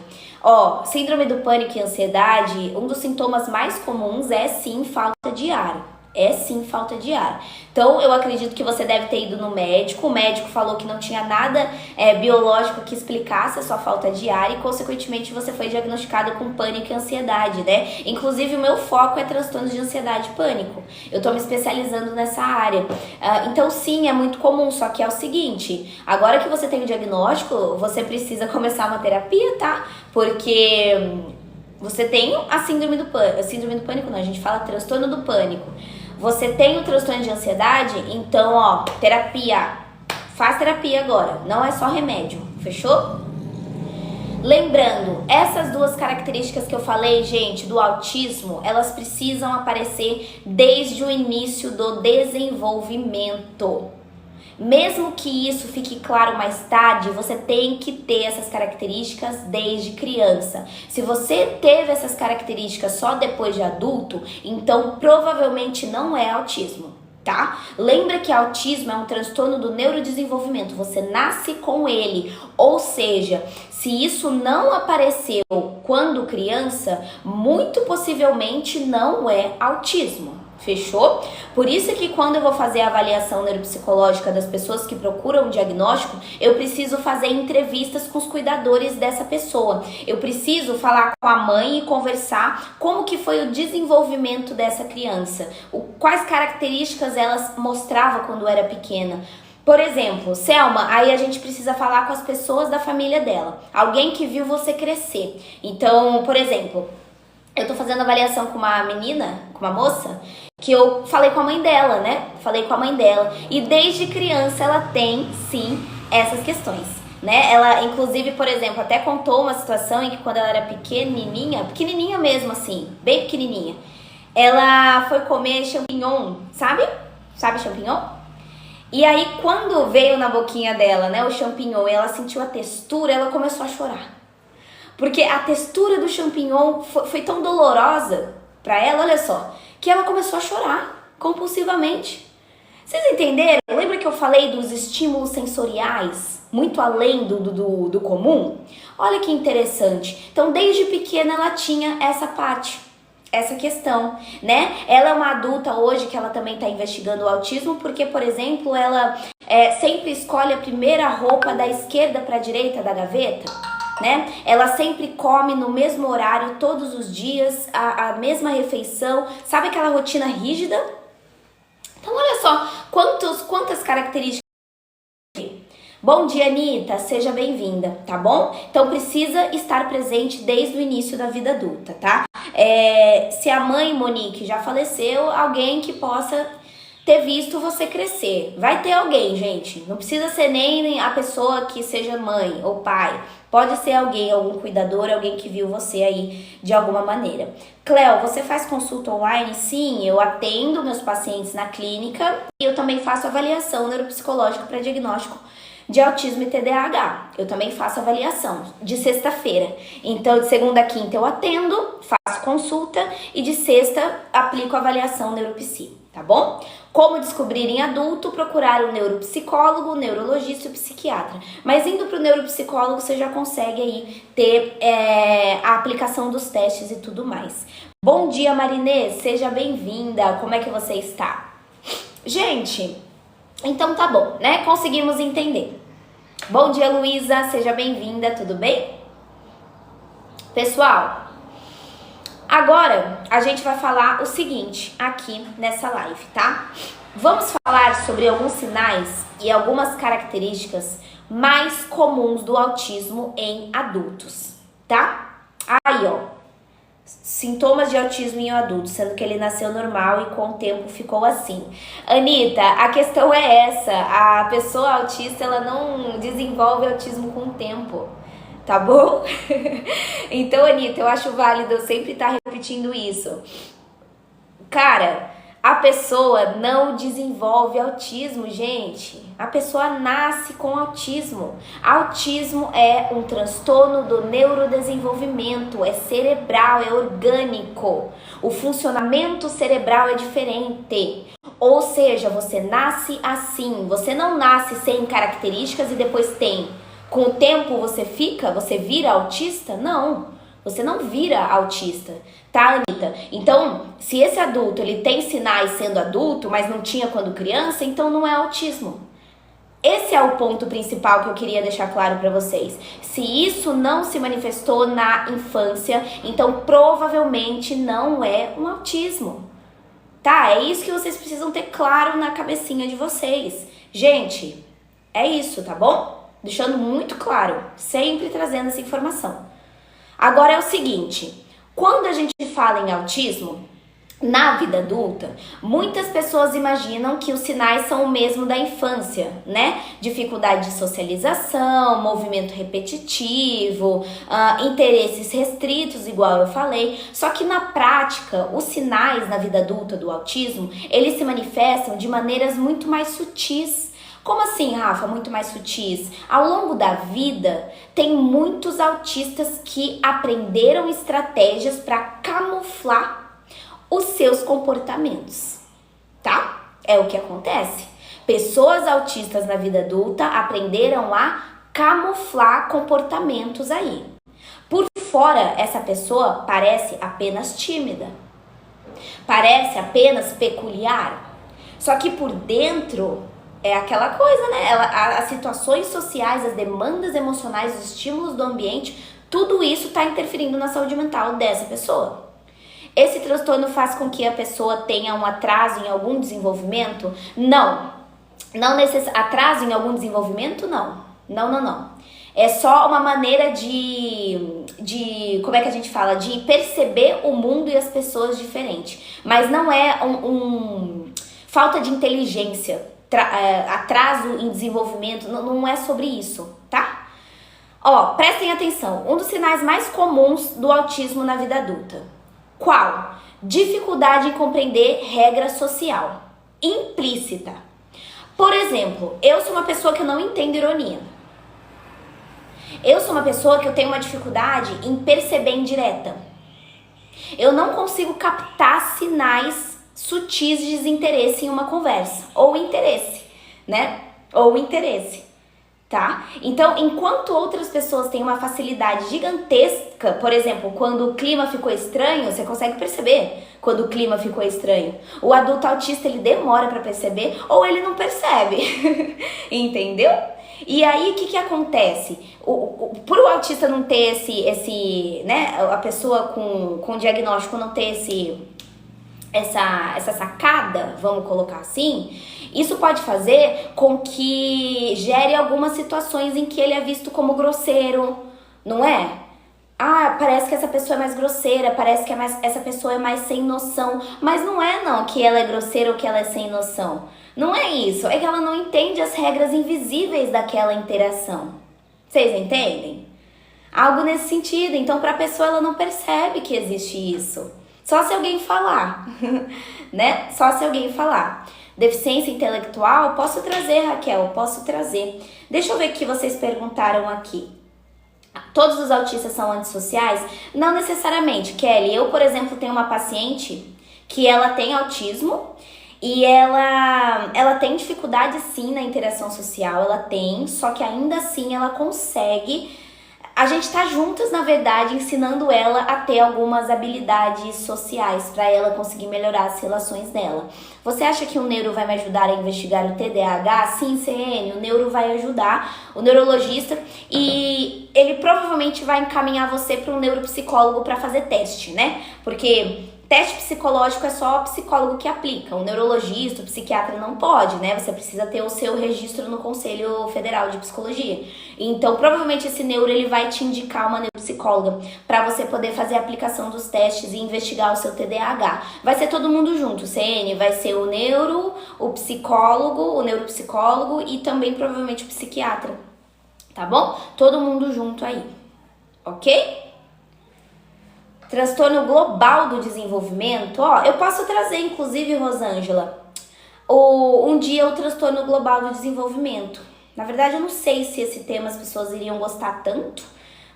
Síndrome do pânico e ansiedade, um dos sintomas mais comuns é sim falta de ar. É sim falta de ar. Então, eu acredito que você deve ter ido no médico. O médico falou que não tinha nada biológico que explicasse a sua falta de ar e, consequentemente, você foi diagnosticado com pânico e ansiedade, né? Inclusive, o meu foco é transtornos de ansiedade e pânico. Eu tô me especializando nessa área. Então, sim, é muito comum, só que é o seguinte, agora que você tem o diagnóstico, você precisa começar uma terapia, tá? Porque você tem a síndrome do pânico, não, a gente fala transtorno do pânico. Você tem o transtorno de ansiedade, então, terapia. Faz terapia agora, não é só remédio, fechou? Lembrando, essas duas características que eu falei, gente, do autismo, elas precisam aparecer desde o início do desenvolvimento. Mesmo que isso fique claro mais tarde, você tem que ter essas características desde criança. Se você teve essas características só depois de adulto, então provavelmente não é autismo, tá? Lembra que autismo é um transtorno do neurodesenvolvimento, você nasce com ele. Ou seja, se isso não apareceu quando criança, muito possivelmente não é autismo. Fechou? Por isso que quando eu vou fazer a avaliação neuropsicológica das pessoas que procuram um diagnóstico, eu preciso fazer entrevistas com os cuidadores dessa pessoa. Eu preciso falar com a mãe e conversar como que foi o desenvolvimento dessa criança, quais características elas mostrava quando era pequena. Por exemplo, Selma, aí a gente precisa falar com as pessoas da família dela, alguém que viu você crescer. Então, por exemplo, eu tô fazendo avaliação com uma menina, com uma moça, que eu falei com a mãe dela, né? Falei com a mãe dela. E desde criança ela tem, sim, essas questões, né? Ela, inclusive, por exemplo, até contou uma situação em que quando ela era pequenininha mesmo assim, bem pequenininha, ela foi comer champignon, sabe? Sabe champignon? E aí, quando veio na boquinha dela, né, o champignon, e ela sentiu a textura, ela começou a chorar. Porque a textura do champignon foi tão dolorosa pra ela, olha só, que ela começou a chorar compulsivamente. Vocês entenderam? Lembra que eu falei dos estímulos sensoriais, muito além do comum? Olha que interessante. Então, desde pequena ela tinha essa parte, essa questão, né? Ela é uma adulta hoje que ela também está investigando o autismo, porque, por exemplo, ela sempre escolhe a primeira roupa da esquerda para a direita da gaveta, né? Ela sempre come no mesmo horário todos os dias, a mesma refeição, sabe aquela rotina rígida? Então olha só, quantas características. Bom dia, Anitta, seja bem-vinda, tá bom? Então precisa estar presente desde o início da vida adulta, tá? Se a mãe, Monique, já faleceu, alguém que possa ter visto você crescer. Vai ter alguém, gente. Não precisa ser nem a pessoa que seja mãe ou pai. Pode ser alguém, algum cuidador, alguém que viu você aí de alguma maneira. Cleo, você faz consulta online? Sim, eu atendo meus pacientes na clínica e eu também faço avaliação neuropsicológica para diagnóstico de autismo e TDAH. Eu também faço avaliação de sexta-feira. Então, de segunda a quinta eu atendo, faço consulta e de sexta aplico avaliação neuropsi, tá bom? Como descobrir em adulto, procurar um neuropsicólogo, um neurologista e um psiquiatra. Mas indo para o neuropsicólogo, você já consegue aí ter a aplicação dos testes e tudo mais. Bom dia, Marinês, seja bem-vinda. Como é que você está? Gente, então tá bom, né? Conseguimos entender. Bom dia, Luísa, seja bem-vinda, tudo bem? Pessoal, agora a gente vai falar o seguinte aqui nessa live, tá? Vamos falar sobre alguns sinais e algumas características mais comuns do autismo em adultos, tá? Aí, ó, sintomas de autismo em adultos, sendo que ele nasceu normal e com o tempo ficou assim. Anitta, a questão é essa, a pessoa autista, ela não desenvolve autismo com o tempo. Tá bom? Então, Anitta, eu acho válido eu sempre estar repetindo isso. Cara, a pessoa não desenvolve autismo, gente. A pessoa nasce com autismo. Autismo é um transtorno do neurodesenvolvimento, é cerebral, é orgânico. O funcionamento cerebral é diferente. Ou seja, você nasce assim. Você não nasce sem características e depois tem. Com o tempo você vira autista? Não, você não vira autista, tá, Anitta? Então, se esse adulto, ele tem sinais sendo adulto, mas não tinha quando criança, então não é autismo. Esse é o ponto principal que eu queria deixar claro pra vocês. Se isso não se manifestou na infância, então provavelmente não é um autismo, tá? É isso que vocês precisam ter claro na cabecinha de vocês. Gente, é isso, tá bom? Deixando muito claro, sempre trazendo essa informação. Agora é o seguinte, quando a gente fala em autismo, na vida adulta, muitas pessoas imaginam que os sinais são o mesmo da infância, né? Dificuldade de socialização, movimento repetitivo, interesses restritos, igual eu falei. Só que na prática, os sinais na vida adulta do autismo, eles se manifestam de maneiras muito mais sutis. Como assim, Rafa, muito mais sutis? Ao longo da vida, tem muitos autistas que aprenderam estratégias para camuflar os seus comportamentos, tá? É o que acontece. Pessoas autistas na vida adulta aprenderam a camuflar comportamentos aí. Por fora, essa pessoa parece apenas tímida, parece apenas peculiar, só que por dentro é aquela coisa, né? As situações sociais, as demandas emocionais, os estímulos do ambiente, tudo isso está interferindo na saúde mental dessa pessoa. Esse transtorno faz com que a pessoa tenha um atraso em algum desenvolvimento? Não. Atraso em algum desenvolvimento? Não. Não. É só uma maneira como é que a gente fala? De perceber o mundo e as pessoas diferente. Mas não é falta de inteligência. Atraso em desenvolvimento, não é sobre isso, tá? Ó, prestem atenção, um dos sinais mais comuns do autismo na vida adulta. Qual? Dificuldade em compreender regra social, implícita. Por exemplo, eu sou uma pessoa que não entendo ironia. Eu sou uma pessoa que eu tenho uma dificuldade em perceber indireta. Eu não consigo captar sinais sutis de desinteresse em uma conversa, ou interesse, né? Ou interesse, tá? Então, enquanto outras pessoas têm uma facilidade gigantesca, por exemplo, quando o clima ficou estranho, você consegue perceber quando o clima ficou estranho. O adulto autista, ele demora para perceber, ou ele não percebe, entendeu? E aí, o que acontece? Por o autista não ter né? A pessoa com diagnóstico não ter essa sacada, vamos colocar assim, isso pode fazer com que gere algumas situações em que ele é visto como grosseiro, não é? Ah, parece que essa pessoa é mais grosseira, parece que essa pessoa é mais sem noção. Mas não é não que ela é grosseira ou que ela é sem noção. Não é isso, é que ela não entende as regras invisíveis daquela interação. Vocês entendem? Algo nesse sentido. Então, para a pessoa, ela não percebe que existe isso. Só se alguém falar, né? Só se alguém falar. Deficiência intelectual, posso trazer, Raquel, posso trazer. Deixa eu ver o que vocês perguntaram aqui. Todos os autistas são antissociais? Não necessariamente, Kelly. Eu, por exemplo, tenho uma paciente que ela tem autismo e ela tem dificuldade sim na interação social, ela tem, só que ainda assim ela consegue. A gente tá juntas, na verdade, ensinando ela a ter algumas habilidades sociais para ela conseguir melhorar as relações dela. Você acha que o neuro vai me ajudar a investigar o TDAH? Sim, CN, o neuro vai ajudar, o neurologista, e ele provavelmente vai encaminhar você para um neuropsicólogo para fazer teste, né? Porque teste psicológico é só o psicólogo que aplica. O neurologista, o psiquiatra não pode, né? Você precisa ter o seu registro no Conselho Federal de Psicologia. Então, provavelmente esse neuro ele vai te indicar uma neuropsicóloga para você poder fazer a aplicação dos testes e investigar o seu TDAH. Vai ser todo mundo junto, CN, vai ser o neuro, o psicólogo, o neuropsicólogo e também provavelmente o psiquiatra. Tá bom? Todo mundo junto aí. OK? Transtorno global do desenvolvimento, ó, eu posso trazer, inclusive, Rosângela, um dia o transtorno global do desenvolvimento. Na verdade, eu não sei se esse tema as pessoas iriam gostar tanto,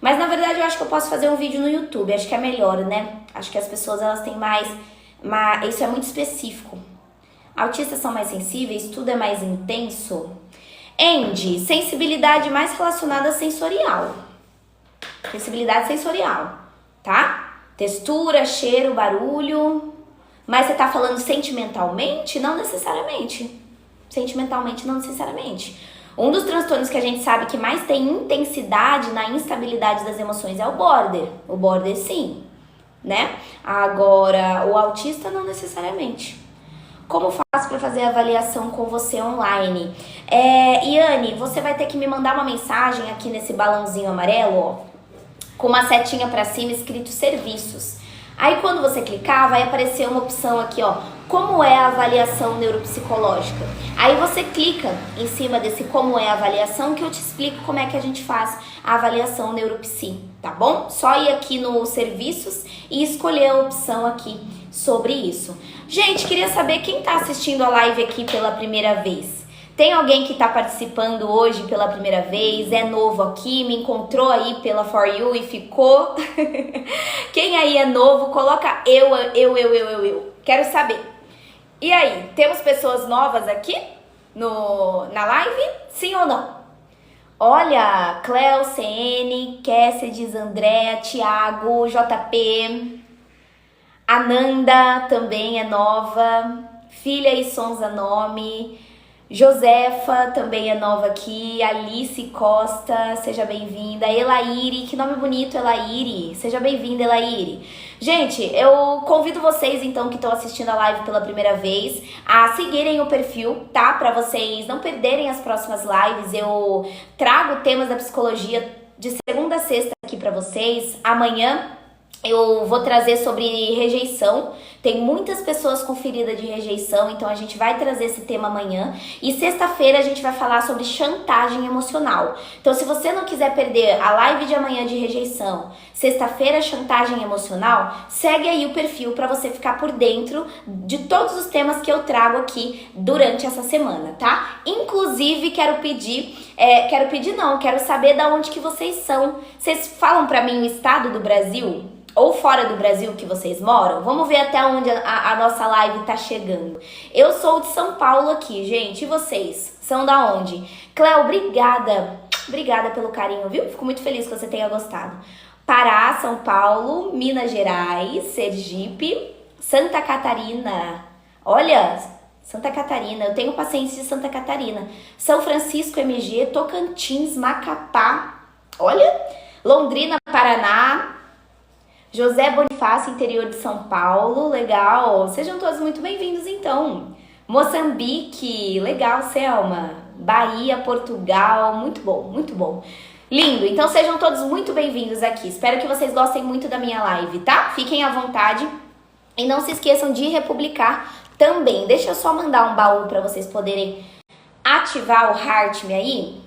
mas na verdade eu acho que eu posso fazer um vídeo no YouTube, acho que é melhor, né? Acho que as pessoas, elas têm isso é muito específico. Autistas são mais sensíveis, tudo é mais intenso. Andy, sensibilidade mais relacionada a sensorial. Sensibilidade sensorial, tá? Textura, cheiro, barulho. Mas você tá falando sentimentalmente? Não necessariamente. Sentimentalmente, não necessariamente. Um dos transtornos que a gente sabe que mais tem intensidade na instabilidade das emoções é o border. O border, sim, né? Agora, o autista, não necessariamente. Como faço para fazer a avaliação com você online? Iane, você vai ter que me mandar uma mensagem aqui nesse balãozinho amarelo, ó, com uma setinha para cima escrito serviços. Aí quando você clicar, vai aparecer uma opção aqui, ó, como é a avaliação neuropsicológica. Aí você clica em cima desse como é a avaliação que eu te explico como é que a gente faz a avaliação neuropsi, tá bom? Só ir aqui no serviços e escolher a opção aqui sobre isso. Gente, queria saber quem tá assistindo a live aqui pela primeira vez. Tem alguém que está participando hoje pela primeira vez, é novo aqui, me encontrou aí pela For You e ficou? Quem aí é novo, coloca eu. Quero saber. E aí, temos pessoas novas aqui na live? Sim ou não? Olha, Cleo, CN, Cassidy, Andréa, Thiago, JP, Ananda também é nova, Filha e Sonza Nome, Josefa também é nova aqui, Alice Costa, seja bem-vinda, Elaire, que nome bonito, Elaire, seja bem-vinda, Elaire. Gente, eu convido vocês então que estão assistindo a live pela primeira vez a seguirem o perfil, tá? Para vocês não perderem as próximas lives. Eu trago temas da psicologia de segunda a sexta aqui para vocês. Amanhã eu vou trazer sobre rejeição. Tem muitas pessoas com ferida de rejeição, então a gente vai trazer esse tema amanhã. E sexta-feira a gente vai falar sobre chantagem emocional. Então, se você não quiser perder a live de amanhã de rejeição, sexta-feira chantagem emocional, segue aí o perfil para você ficar por dentro de todos os temas que eu trago aqui durante essa semana, tá? Inclusive, quero saber da onde que vocês são. Vocês falam para mim o estado do Brasil? Ou fora do Brasil que vocês moram? Vamos ver até onde a nossa live tá chegando. Eu sou de São Paulo aqui, gente. E vocês? São da onde? Cléo, obrigada. Obrigada pelo carinho, viu? Fico muito feliz que você tenha gostado. Pará, São Paulo, Minas Gerais, Sergipe, Santa Catarina. Olha, Santa Catarina. Eu tenho pacientes de Santa Catarina. São Francisco, MG, Tocantins, Macapá. Olha, Londrina, Paraná. José Bonifácio, interior de São Paulo, legal. Sejam todos muito bem-vindos, então. Moçambique, legal, Selma. Bahia, Portugal, muito bom, muito bom. Lindo, então sejam todos muito bem-vindos aqui. Espero que vocês gostem muito da minha live, tá? Fiquem à vontade e não se esqueçam de republicar também. Deixa eu só mandar um baú para vocês poderem ativar o Heart Me aí.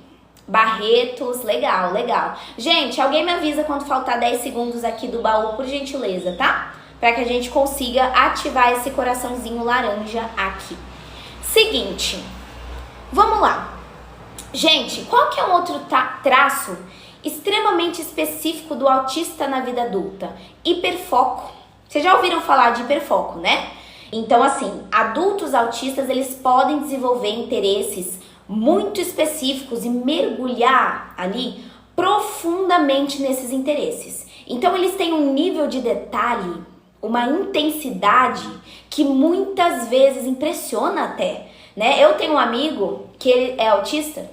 Barretos, legal, legal. Gente, alguém me avisa quando faltar 10 segundos aqui do baú, por gentileza, tá? Para que a gente consiga ativar esse coraçãozinho laranja aqui. Seguinte, vamos lá. Gente, qual que é um outro traço extremamente específico do autista na vida adulta? Hiperfoco. Vocês já ouviram falar de hiperfoco, né? Então, assim, adultos autistas, eles podem desenvolver interesses muito específicos e mergulhar ali profundamente nesses interesses. Então, eles têm um nível de detalhe, uma intensidade que muitas vezes impressiona até, né? Eu tenho um amigo que ele é autista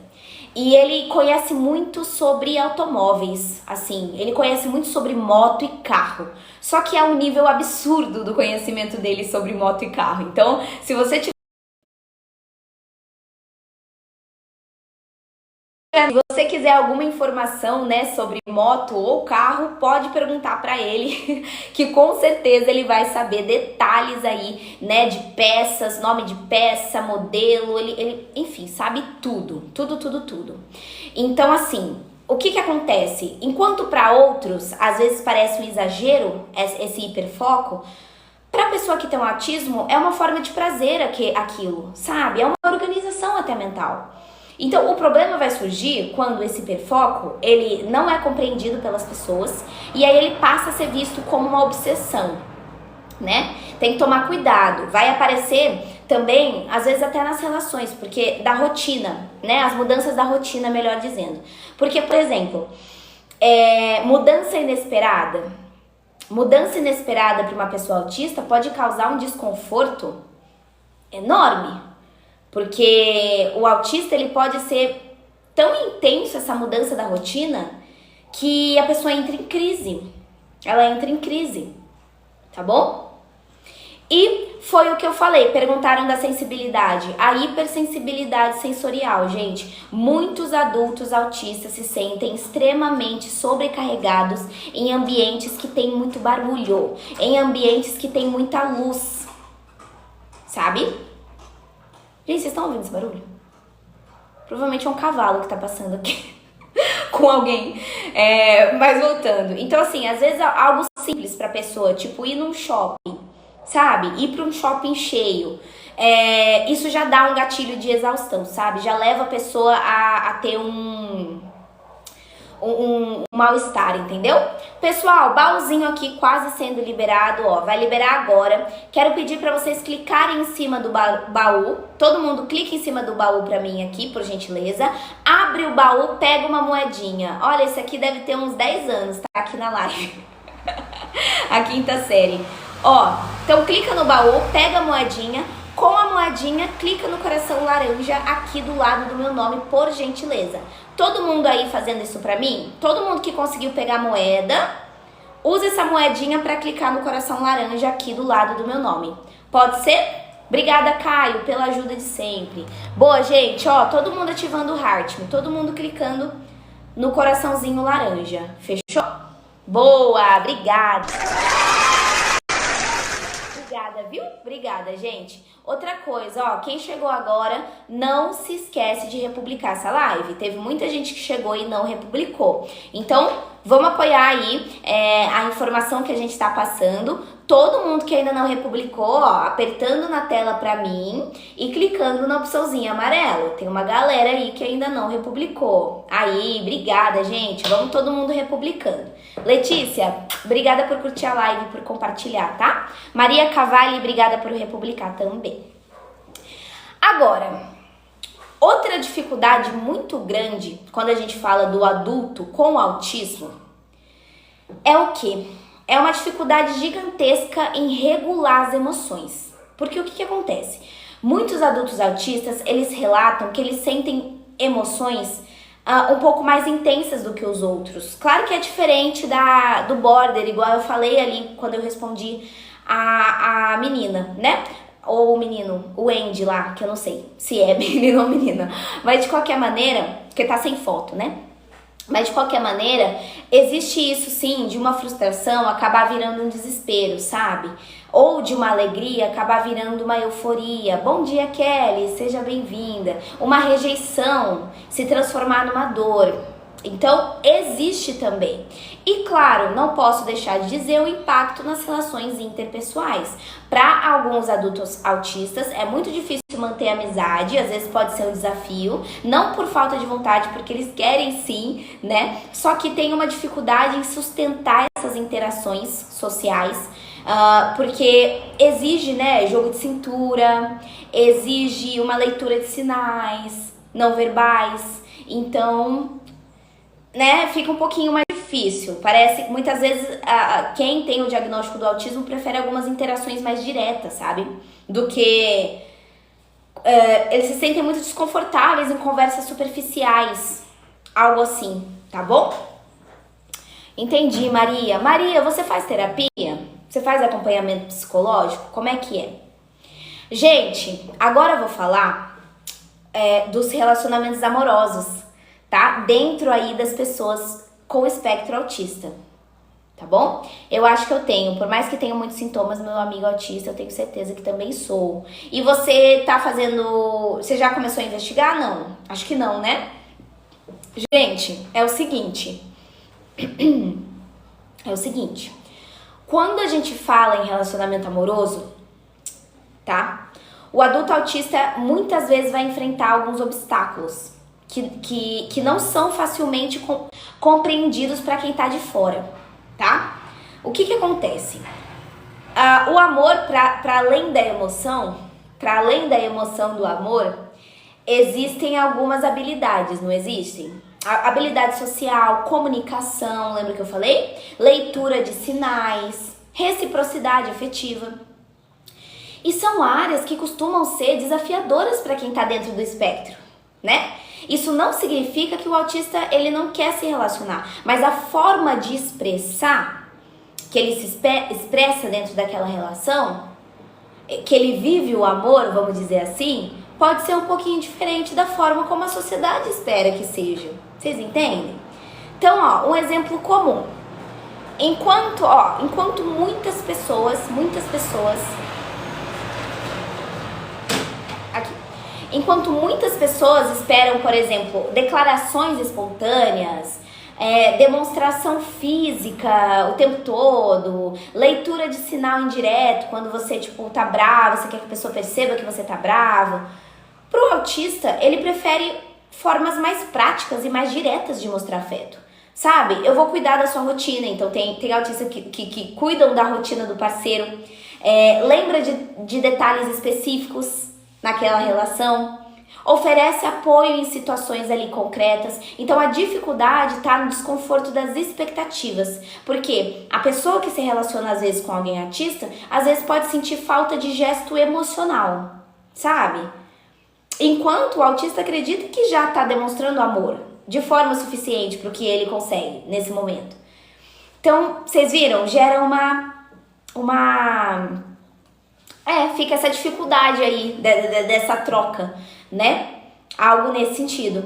e ele conhece muito sobre automóveis, assim, ele conhece muito sobre moto e carro. Só que é um nível absurdo do conhecimento dele sobre moto e carro. Então, se você você quiser alguma informação, né, sobre moto ou carro, pode perguntar para ele, que com certeza ele vai saber detalhes aí, né, de peças, nome de peça, modelo, ele enfim, sabe tudo, tudo. Então, assim, o que acontece? Enquanto para outros, às vezes parece um exagero, esse hiperfoco, para a pessoa que tem um autismo, é uma forma de prazer aquilo, sabe? É uma organização até mental. Então, o problema vai surgir quando esse hiperfoco, ele não é compreendido pelas pessoas e aí ele passa a ser visto como uma obsessão, né? Tem que tomar cuidado. Vai aparecer também, às vezes até nas relações, porque da rotina, né? As mudanças da rotina, melhor dizendo. Porque, por exemplo, mudança inesperada para uma pessoa autista pode causar um desconforto enorme. Porque o autista, ele pode ser tão intenso, essa mudança da rotina, que a pessoa entra em crise. Ela entra em crise, tá bom? E foi o que eu falei, perguntaram da sensibilidade. A hipersensibilidade sensorial, gente. Muitos adultos autistas se sentem extremamente sobrecarregados em ambientes que tem muito barulho, em ambientes que tem muita luz, sabe? Gente, vocês estão ouvindo esse barulho? Provavelmente é um cavalo que tá passando aqui com alguém. Mas voltando. Então, assim, às vezes algo simples pra pessoa, tipo ir num shopping, sabe? Ir pra um shopping cheio. Isso já dá um gatilho de exaustão, sabe? Já leva a pessoa a ter um mal-estar, entendeu? Pessoal, baúzinho aqui quase sendo liberado, ó, vai liberar agora. Quero pedir para vocês clicarem em cima do baú. Todo mundo clica em cima do baú para mim aqui, por gentileza. Abre o baú, pega uma moedinha. Olha, esse aqui deve ter uns 10 anos, tá aqui na live. A quinta série. Ó, então clica no baú, pega a moedinha. Com a moedinha, clica no coração laranja aqui do lado do meu nome, por gentileza. Todo mundo aí fazendo isso pra mim? Todo mundo que conseguiu pegar a moeda, usa essa moedinha pra clicar no coração laranja aqui do lado do meu nome. Pode ser? Obrigada, Caio, pela ajuda de sempre. Boa, gente, ó, todo mundo ativando o Heart Me, todo mundo clicando no coraçãozinho laranja. Fechou? Boa, obrigada. Obrigada, viu? Obrigada, gente. Outra coisa, ó, quem chegou agora, não se esquece de republicar essa live. Teve muita gente que chegou e não republicou. Então, vamos apoiar aí a informação que a gente tá passando. Todo mundo que ainda não republicou, ó, apertando na tela pra mim e clicando na opçãozinha amarela. Tem uma galera aí que ainda não republicou. Aí, obrigada, gente. Vamos todo mundo republicando. Letícia, obrigada por curtir a live, por compartilhar, tá? Maria Cavalli, obrigada por republicar também. Agora, outra dificuldade muito grande quando a gente fala do adulto com autismo é o quê? É uma dificuldade gigantesca em regular as emoções. Porque o que acontece? Muitos adultos autistas, eles relatam que eles sentem emoções um pouco mais intensas do que os outros. Claro que é diferente do border, igual eu falei ali quando eu respondi a menina, né? Ou o menino, o Andy lá, que eu não sei se é menino ou menina. Mas de qualquer maneira, porque tá sem foto, né? Mas de qualquer maneira, existe isso sim, de uma frustração acabar virando um desespero, sabe? Ou de uma alegria acabar virando uma euforia. Bom dia, Kelly, seja bem-vinda. Uma rejeição se transformar numa dor. Então, existe também. E claro, não posso deixar de dizer o impacto nas relações interpessoais. Para alguns adultos autistas, é muito difícil manter a amizade, às vezes pode ser um desafio, não por falta de vontade, porque eles querem sim, né? Só que tem uma dificuldade em sustentar essas interações sociais, porque exige, né, jogo de cintura, exige uma leitura de sinais não verbais, então, né, fica um pouquinho mais difícil. Parece que muitas vezes quem tem o diagnóstico do autismo prefere algumas interações mais diretas, sabe? Do que eles se sentem muito desconfortáveis em conversas superficiais, algo assim, tá bom? Entendi, Maria. Maria, você faz terapia? Você faz acompanhamento psicológico? Como é que é? Gente, agora eu vou falar dos relacionamentos amorosos, tá? Dentro aí das pessoas com espectro autista, tá bom? Eu acho que eu tenho, por mais que tenha muitos sintomas, meu amigo autista, eu tenho certeza que também sou. E você tá fazendo... Você já começou a investigar? Não. Acho que não, né? Gente, é o seguinte. Quando a gente fala em relacionamento amoroso, tá? O adulto autista muitas vezes vai enfrentar alguns obstáculos que não são facilmente compreendidos para quem tá de fora, tá? O que acontece? O amor, para além da emoção, do amor, existem algumas habilidades, não existem? Habilidade social, comunicação, lembra que eu falei? Leitura de sinais, reciprocidade afetiva. E são áreas que costumam ser desafiadoras para quem tá dentro do espectro, né? Isso não significa que o autista ele não quer se relacionar, mas a forma de expressar, que ele se expressa dentro daquela relação, que ele vive o amor, vamos dizer assim, pode ser um pouquinho diferente da forma como a sociedade espera que seja. Vocês entendem? Então, ó, um exemplo comum. Enquanto muitas pessoas esperam, por exemplo, declarações espontâneas, demonstração física o tempo todo, leitura de sinal indireto, quando você, tipo, tá bravo, você quer que a pessoa perceba que você tá bravo. Pro autista, ele prefere formas mais práticas e mais diretas de mostrar afeto. Sabe? Eu vou cuidar da sua rotina, então tem autistas que cuidam da rotina do parceiro, lembra de detalhes específicos naquela relação, oferece apoio em situações ali concretas. Então a dificuldade está no desconforto das expectativas, porque a pessoa que se relaciona às vezes com alguém autista, às vezes pode sentir falta de gesto emocional, sabe? Enquanto o autista acredita que já está demonstrando amor de forma suficiente para o que ele consegue nesse momento. Então, vocês viram? Gera fica essa dificuldade aí dessa troca, né? Algo nesse sentido.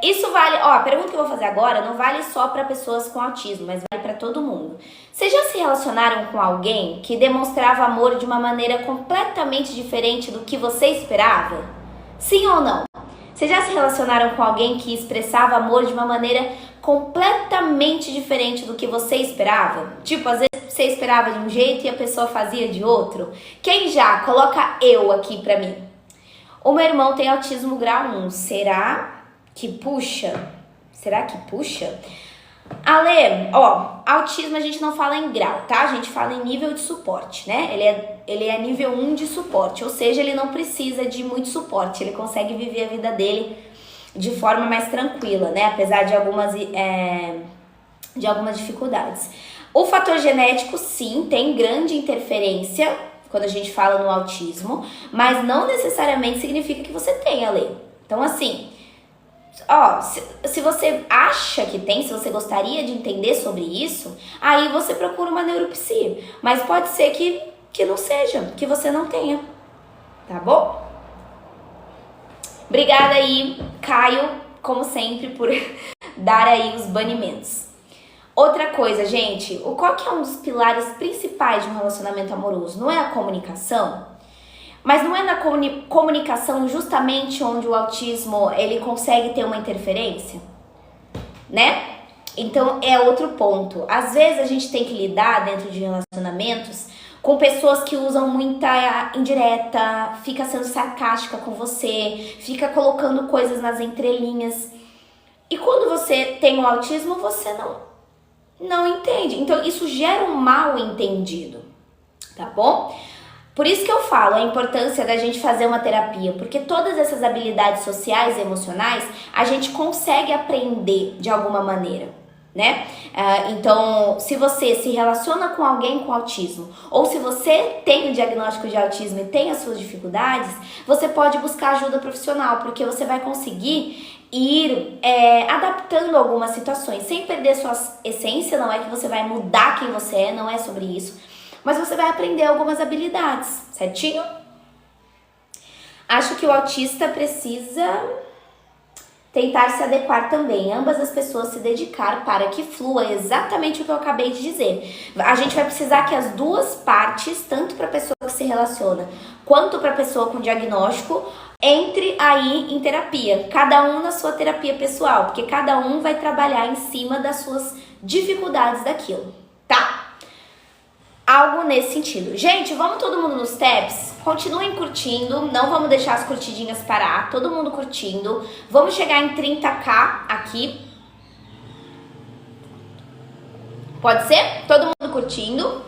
Isso vale, a pergunta que eu vou fazer agora não vale só para pessoas com autismo, mas vale para todo mundo. Vocês já se relacionaram com alguém que demonstrava amor de uma maneira completamente diferente do que você esperava? Sim ou não? Vocês já se relacionaram com alguém que expressava amor de uma maneira completamente diferente do que você esperava? Tipo, às vezes você esperava de um jeito e a pessoa fazia de outro? Quem já? Coloca eu aqui pra mim. O meu irmão tem autismo grau 1. Será que puxa? Ale, autismo a gente não fala em grau, tá? A gente fala em nível de suporte, né? Ele é nível 1 de suporte, ou seja, ele não precisa de muito suporte, ele consegue viver a vida dele de forma mais tranquila, né? Apesar de algumas dificuldades. O fator genético, sim, tem grande interferência quando a gente fala no autismo, mas não necessariamente significa que você tenha, Ale. Então, assim... se você acha que tem, se você gostaria de entender sobre isso, aí você procura uma neuropsia. Mas pode ser que não seja, que você não tenha. Tá bom? Obrigada aí, Caio, como sempre, por dar aí os banimentos. Outra coisa, gente, qual que é um dos pilares principais de um relacionamento amoroso? Não é a comunicação? Mas não é na comunicação justamente onde o autismo ele consegue ter uma interferência? Né? Então é outro ponto. Às vezes a gente tem que lidar dentro de relacionamentos com pessoas que usam muita indireta, fica sendo sarcástica com você, fica colocando coisas nas entrelinhas. E quando você tem o autismo, você não entende. Então isso gera um mal entendido, tá bom? Por isso que eu falo a importância da gente fazer uma terapia, porque todas essas habilidades sociais e emocionais a gente consegue aprender de alguma maneira, né? Então, se você se relaciona com alguém com autismo, ou se você tem o diagnóstico de autismo e tem as suas dificuldades, você pode buscar ajuda profissional, porque você vai conseguir ir adaptando algumas situações, sem perder sua essência. Não é que você vai mudar quem você é, não é sobre isso, mas você vai aprender algumas habilidades, certinho? Acho que o autista precisa tentar se adequar também, ambas as pessoas se dedicar para que flua, exatamente o que eu acabei de dizer. A gente vai precisar que as duas partes, tanto para a pessoa que se relaciona, quanto para a pessoa com diagnóstico, entre aí em terapia, cada um na sua terapia pessoal, porque cada um vai trabalhar em cima das suas dificuldades daquilo, tá? Algo nesse sentido. Gente, vamos todo mundo nos tabs? Continuem curtindo, não vamos deixar as curtidinhas parar, todo mundo curtindo. Vamos chegar em 30k aqui. Pode ser? Todo mundo curtindo.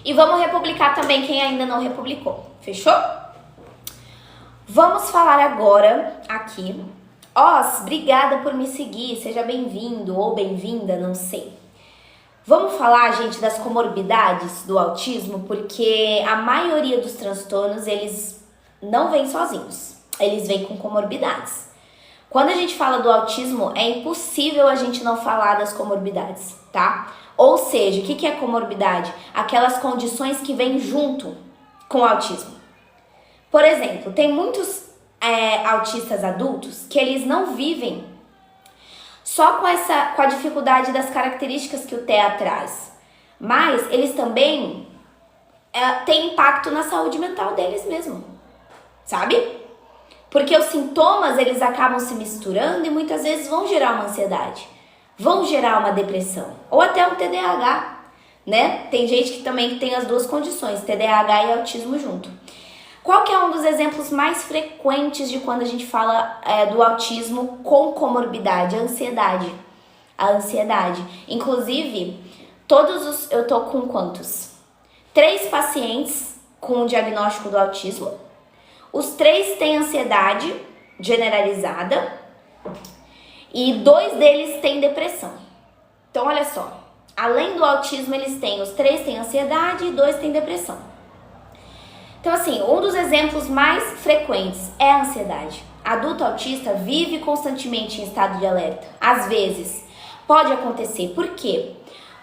E vamos republicar também quem ainda não republicou. Fechou? Vamos falar agora aqui. Os, obrigada por me seguir, seja bem-vindo ou bem-vinda, não sei. Vamos falar, gente, das comorbidades do autismo, porque a maioria dos transtornos, eles não vêm sozinhos, eles vêm com comorbidades. Quando a gente fala do autismo, é impossível a gente não falar das comorbidades, tá? Ou seja, o que é comorbidade? Aquelas condições que vêm junto com o autismo. Por exemplo, tem muitos autistas adultos que eles não vivem só com a dificuldade das características que o TEA traz, mas eles também têm impacto na saúde mental deles mesmo, sabe? Porque os sintomas, eles acabam se misturando e muitas vezes vão gerar uma ansiedade, vão gerar uma depressão, ou até um TDAH, né? Tem gente que também tem as duas condições, TDAH e autismo junto. Qual que é um dos exemplos mais frequentes de quando a gente fala do autismo com comorbidade? A ansiedade. A ansiedade. Inclusive, eu tô com quantos? 3 pacientes com o diagnóstico do autismo. Os 3 têm ansiedade generalizada e 2 deles têm depressão. Então, olha só. Além do autismo, os 3 têm ansiedade e 2 têm depressão. Então, assim, um dos exemplos mais frequentes é a ansiedade. Adulto autista vive constantemente em estado de alerta. Às vezes, pode acontecer. Por quê?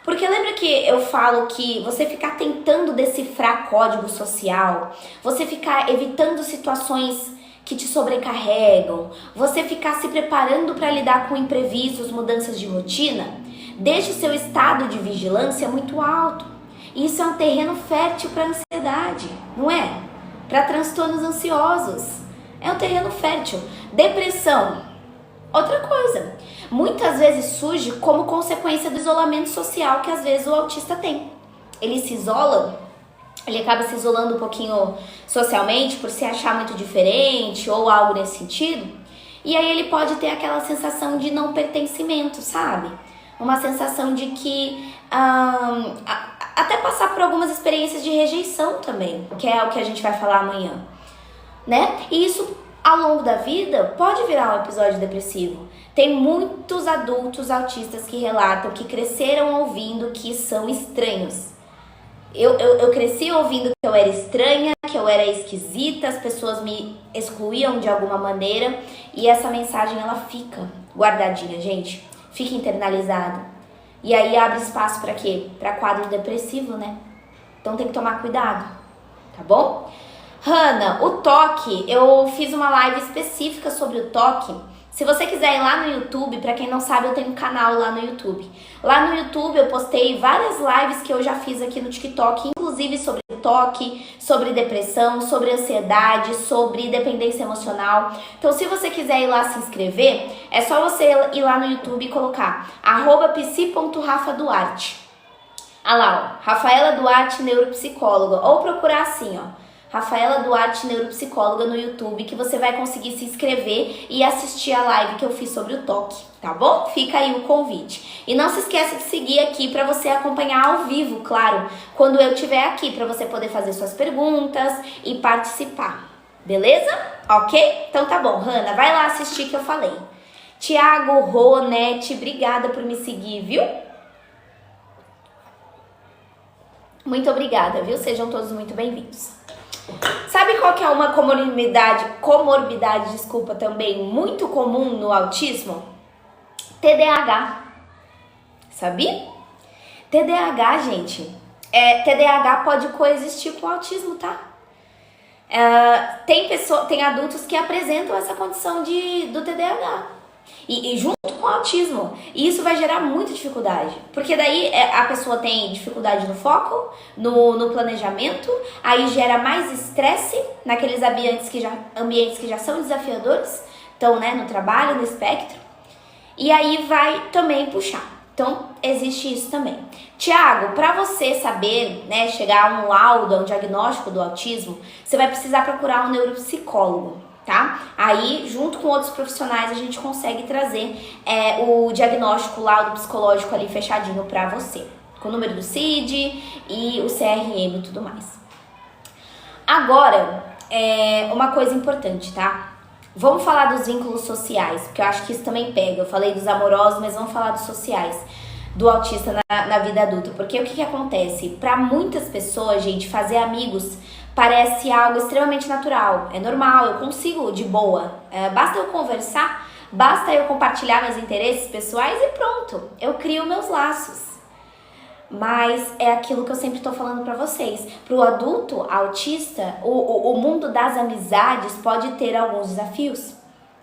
Porque lembra que eu falo que você ficar tentando decifrar código social, você ficar evitando situações que te sobrecarregam, você ficar se preparando para lidar com imprevistos, mudanças de rotina, deixa o seu estado de vigilância muito alto. Isso é um terreno fértil para ansiedade, não é? Para transtornos ansiosos. É um terreno fértil. Depressão, outra coisa. Muitas vezes surge como consequência do isolamento social que às vezes o autista tem. Ele se isola, ele acaba se isolando um pouquinho socialmente por se achar muito diferente ou algo nesse sentido. E aí ele pode ter aquela sensação de não pertencimento, sabe? Uma sensação de que... até passar por algumas experiências de rejeição também, que é o que a gente vai falar amanhã, né? E isso, ao longo da vida, pode virar um episódio depressivo. Tem muitos adultos autistas que relatam que cresceram ouvindo que são estranhos. Eu cresci ouvindo que eu era estranha, que eu era esquisita, as pessoas me excluíam de alguma maneira, e essa mensagem, ela fica guardadinha, gente, fica internalizada. E aí abre espaço para quê? Para quadro depressivo, né? Então tem que tomar cuidado, tá bom? Hanna, o toque, eu fiz uma live específica sobre o toque. Se você quiser ir lá no YouTube, pra quem não sabe, eu tenho um canal lá no YouTube. Lá no YouTube eu postei várias lives que eu já fiz aqui no TikTok, inclusive sobre toque, sobre depressão, sobre ansiedade, sobre dependência emocional. Então, se você quiser ir lá se inscrever, é só você ir lá no YouTube e colocar @psi.rafaduarte. Ah lá, ó, Rafaela Duarte, neuropsicóloga. Ou procurar assim, ó, Rafaela Duarte, neuropsicóloga no YouTube, que você vai conseguir se inscrever e assistir a live que eu fiz sobre o toque, tá bom? Fica aí o convite. E não se esqueça de seguir aqui para você acompanhar ao vivo, claro, quando eu estiver aqui, para você poder fazer suas perguntas e participar, beleza? Ok? Então tá bom, Hanna, vai lá assistir que eu falei. Tiago, Ronete, obrigada por me seguir, viu? Muito obrigada, viu? Sejam todos muito bem-vindos. Sabe qual que é uma comorbidade, desculpa, também muito comum no autismo? TDAH. Sabia? TDAH, gente, TDAH pode coexistir com autismo, tá? Tem adultos que apresentam essa condição do TDAH. E junto com o autismo. E isso vai gerar muita dificuldade. Porque daí a pessoa tem dificuldade no foco, no planejamento, aí gera mais estresse naqueles ambientes que já são desafiadores, então, né, no trabalho, no espectro. E aí vai também puxar. Então, existe isso também. Tiago, para você saber, né, chegar a um laudo, a um diagnóstico do autismo, você vai precisar procurar um neuropsicólogo. Tá? Aí, junto com outros profissionais, a gente consegue trazer o diagnóstico, o laudo psicológico ali fechadinho pra você. Com o número do CID e o CRM e tudo mais. Agora, uma coisa importante, tá? Vamos falar dos vínculos sociais, porque eu acho que isso também pega. Eu falei dos amorosos, mas vamos falar dos sociais, do autista na vida adulta. Porque o que acontece? Pra muitas pessoas, gente, fazer amigos parece algo extremamente natural, é normal, eu consigo de boa, basta eu conversar, basta eu compartilhar meus interesses pessoais e pronto, eu crio meus laços. Mas é aquilo que eu sempre tô falando pra vocês, pro adulto autista, o mundo das amizades pode ter alguns desafios.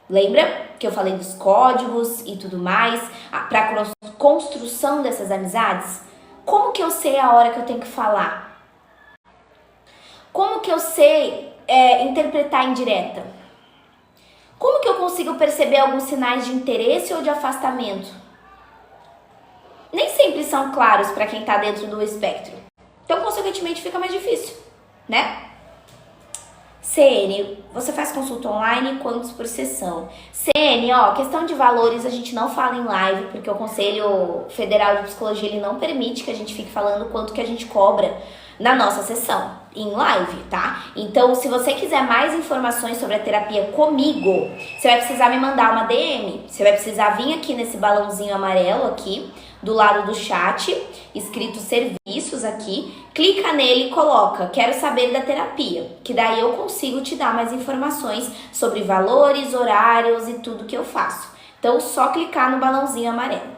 Lembra que eu falei dos códigos e tudo mais, pra construção dessas amizades? Como que eu sei a hora que eu tenho que falar? Como que eu sei interpretar indireta? Como que eu consigo perceber alguns sinais de interesse ou de afastamento? Nem sempre são claros para quem está dentro do espectro. Então, consequentemente, fica mais difícil, né? CN, você faz consulta online, quantos por sessão? CN, ó, questão de valores a gente não fala em live, porque o Conselho Federal de Psicologia ele não permite que a gente fique falando quanto que a gente cobra na nossa sessão, em live, tá? Então, se você quiser mais informações sobre a terapia comigo, você vai precisar me mandar uma DM, você vai precisar vir aqui nesse balãozinho amarelo aqui, do lado do chat, escrito serviços aqui, clica nele e coloca, quero saber da terapia, que daí eu consigo te dar mais informações sobre valores, horários e tudo que eu faço. Então, só clicar no balãozinho amarelo.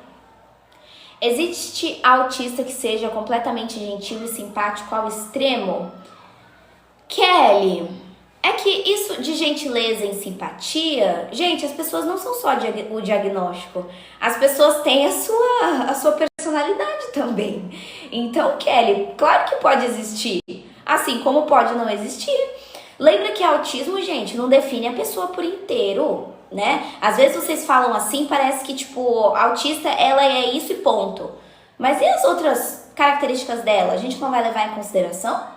Existe autista que seja completamente gentil e simpático ao extremo? Kelly, é que isso de gentileza e simpatia, gente, as pessoas não são só o diagnóstico, as pessoas têm a sua personalidade também. Então, Kelly, claro que pode existir, assim como pode não existir. Lembra que autismo, gente, não define a pessoa por inteiro, né? Às vezes vocês falam assim, parece que, tipo, autista, ela é isso e ponto. Mas e as outras características dela? A gente não vai levar em consideração?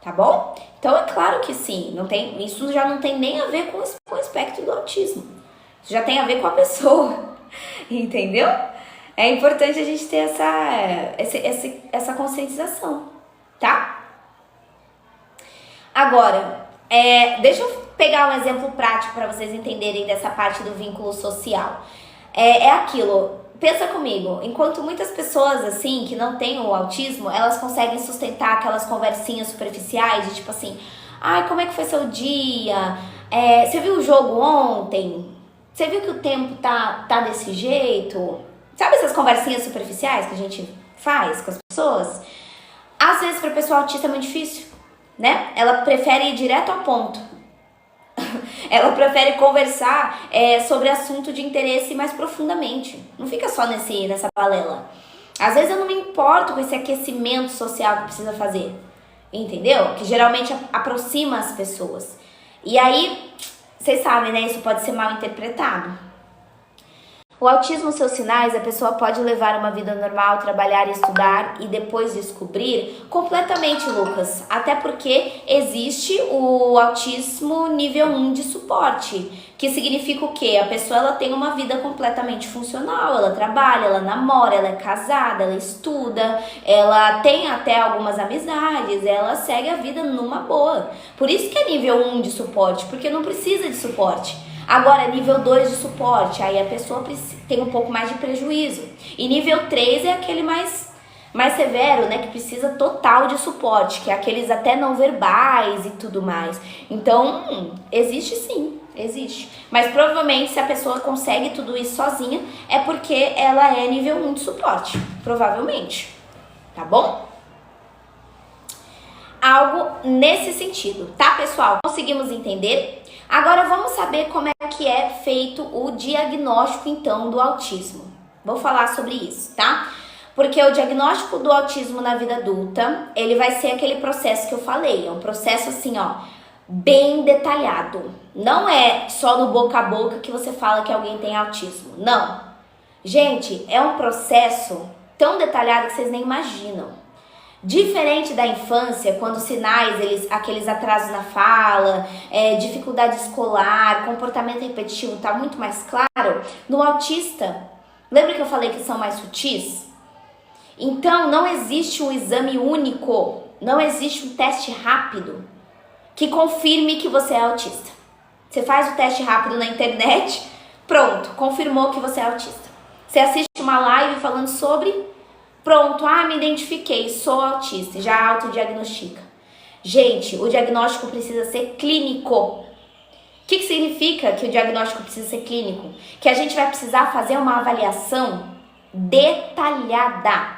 Tá bom? Então, é claro que sim. Isso já não tem nem a ver com o espectro do autismo. Isso já tem a ver com a pessoa. Entendeu? É importante a gente ter essa conscientização, tá? Agora, deixa eu pegar um exemplo prático para vocês entenderem dessa parte do vínculo social. É aquilo, pensa comigo, enquanto muitas pessoas assim, que não têm o autismo, elas conseguem sustentar aquelas conversinhas superficiais de tipo assim, ai, como é que foi seu dia? Você viu o jogo ontem? Você viu que o tempo tá desse jeito? Sabe essas conversinhas superficiais que a gente faz com as pessoas? Às vezes para pessoa autista é muito difícil, né? Ela prefere ir direto ao ponto. Ela prefere conversar sobre assunto de interesse mais profundamente. Não fica só nessa balela. Às vezes eu não me importo com esse aquecimento social que precisa fazer. Entendeu? Que geralmente aproxima as pessoas. E aí, vocês sabem, né? Isso pode ser mal interpretado. O autismo, seus sinais, a pessoa pode levar uma vida normal, trabalhar e estudar e depois descobrir completamente, Lucas. Até porque existe o autismo nível 1 de suporte, que significa o quê? A pessoa ela tem uma vida completamente funcional, ela trabalha, ela namora, ela é casada, ela estuda, ela tem até algumas amizades, ela segue a vida numa boa. Por isso que é nível 1 de suporte, porque não precisa de suporte. Agora, nível 2 de suporte, aí a pessoa tem um pouco mais de prejuízo. E nível 3 é aquele mais severo, né? Que precisa total de suporte, que é aqueles até não verbais e tudo mais. Então, existe sim, existe. Mas provavelmente se a pessoa consegue tudo isso sozinha, é porque ela é nível 1 de suporte. Provavelmente. Tá bom? Algo nesse sentido, tá, pessoal? Conseguimos entender? Agora vamos saber como é que é feito o diagnóstico, então, do autismo. Vou falar sobre isso, tá? Porque o diagnóstico do autismo na vida adulta, ele vai ser aquele processo que eu falei. É um processo assim, ó, bem detalhado. Não é só no boca a boca que você fala que alguém tem autismo. Não. Gente, é um processo tão detalhado que vocês nem imaginam. Diferente da infância, quando os sinais, aqueles atrasos na fala, dificuldade escolar, comportamento repetitivo tá muito mais claro, no autista, lembra que eu falei que são mais sutis? Então, não existe um exame único, não existe um teste rápido que confirme que você é autista. Você faz o teste rápido na internet, pronto, confirmou que você é autista. Você assiste uma live falando sobre... Pronto, me identifiquei, sou autista, já autodiagnostica. Gente, o diagnóstico precisa ser clínico. O que significa que o diagnóstico precisa ser clínico? Que a gente vai precisar fazer uma avaliação detalhada.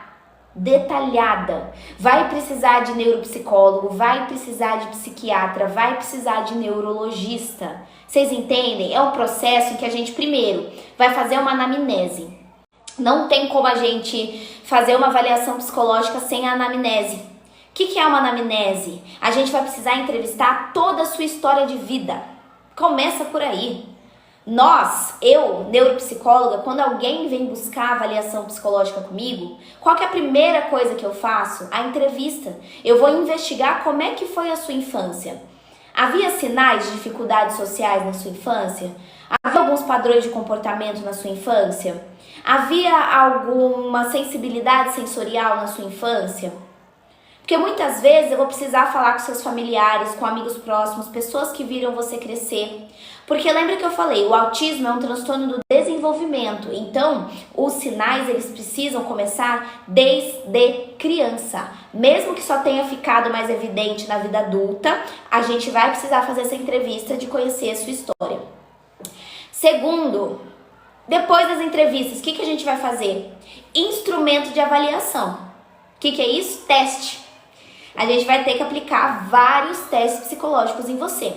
Vai precisar de neuropsicólogo, vai precisar de psiquiatra, vai precisar de neurologista. Vocês entendem? É um processo em que a gente primeiro vai fazer uma anamnese. Não tem como a gente fazer uma avaliação psicológica sem a anamnese. O que é uma anamnese? A gente vai precisar entrevistar toda a sua história de vida. Começa por aí. Eu, neuropsicóloga, quando alguém vem buscar avaliação psicológica comigo, qual que é a primeira coisa que eu faço? A entrevista. Eu vou investigar como é que foi a sua infância. Havia sinais de dificuldades sociais na sua infância? Havia alguns padrões de comportamento na sua infância? Havia alguma sensibilidade sensorial na sua infância? Porque muitas vezes eu vou precisar falar com seus familiares, com amigos próximos, pessoas que viram você crescer. Porque lembra que eu falei, o autismo é um transtorno do desenvolvimento. Então, os sinais eles precisam começar desde criança. Mesmo que só tenha ficado mais evidente na vida adulta, a gente vai precisar fazer essa entrevista de conhecer a sua história. Segundo, depois das entrevistas, o que a gente vai fazer? Instrumento de avaliação. O que é isso? Teste. A gente vai ter que aplicar vários testes psicológicos em você.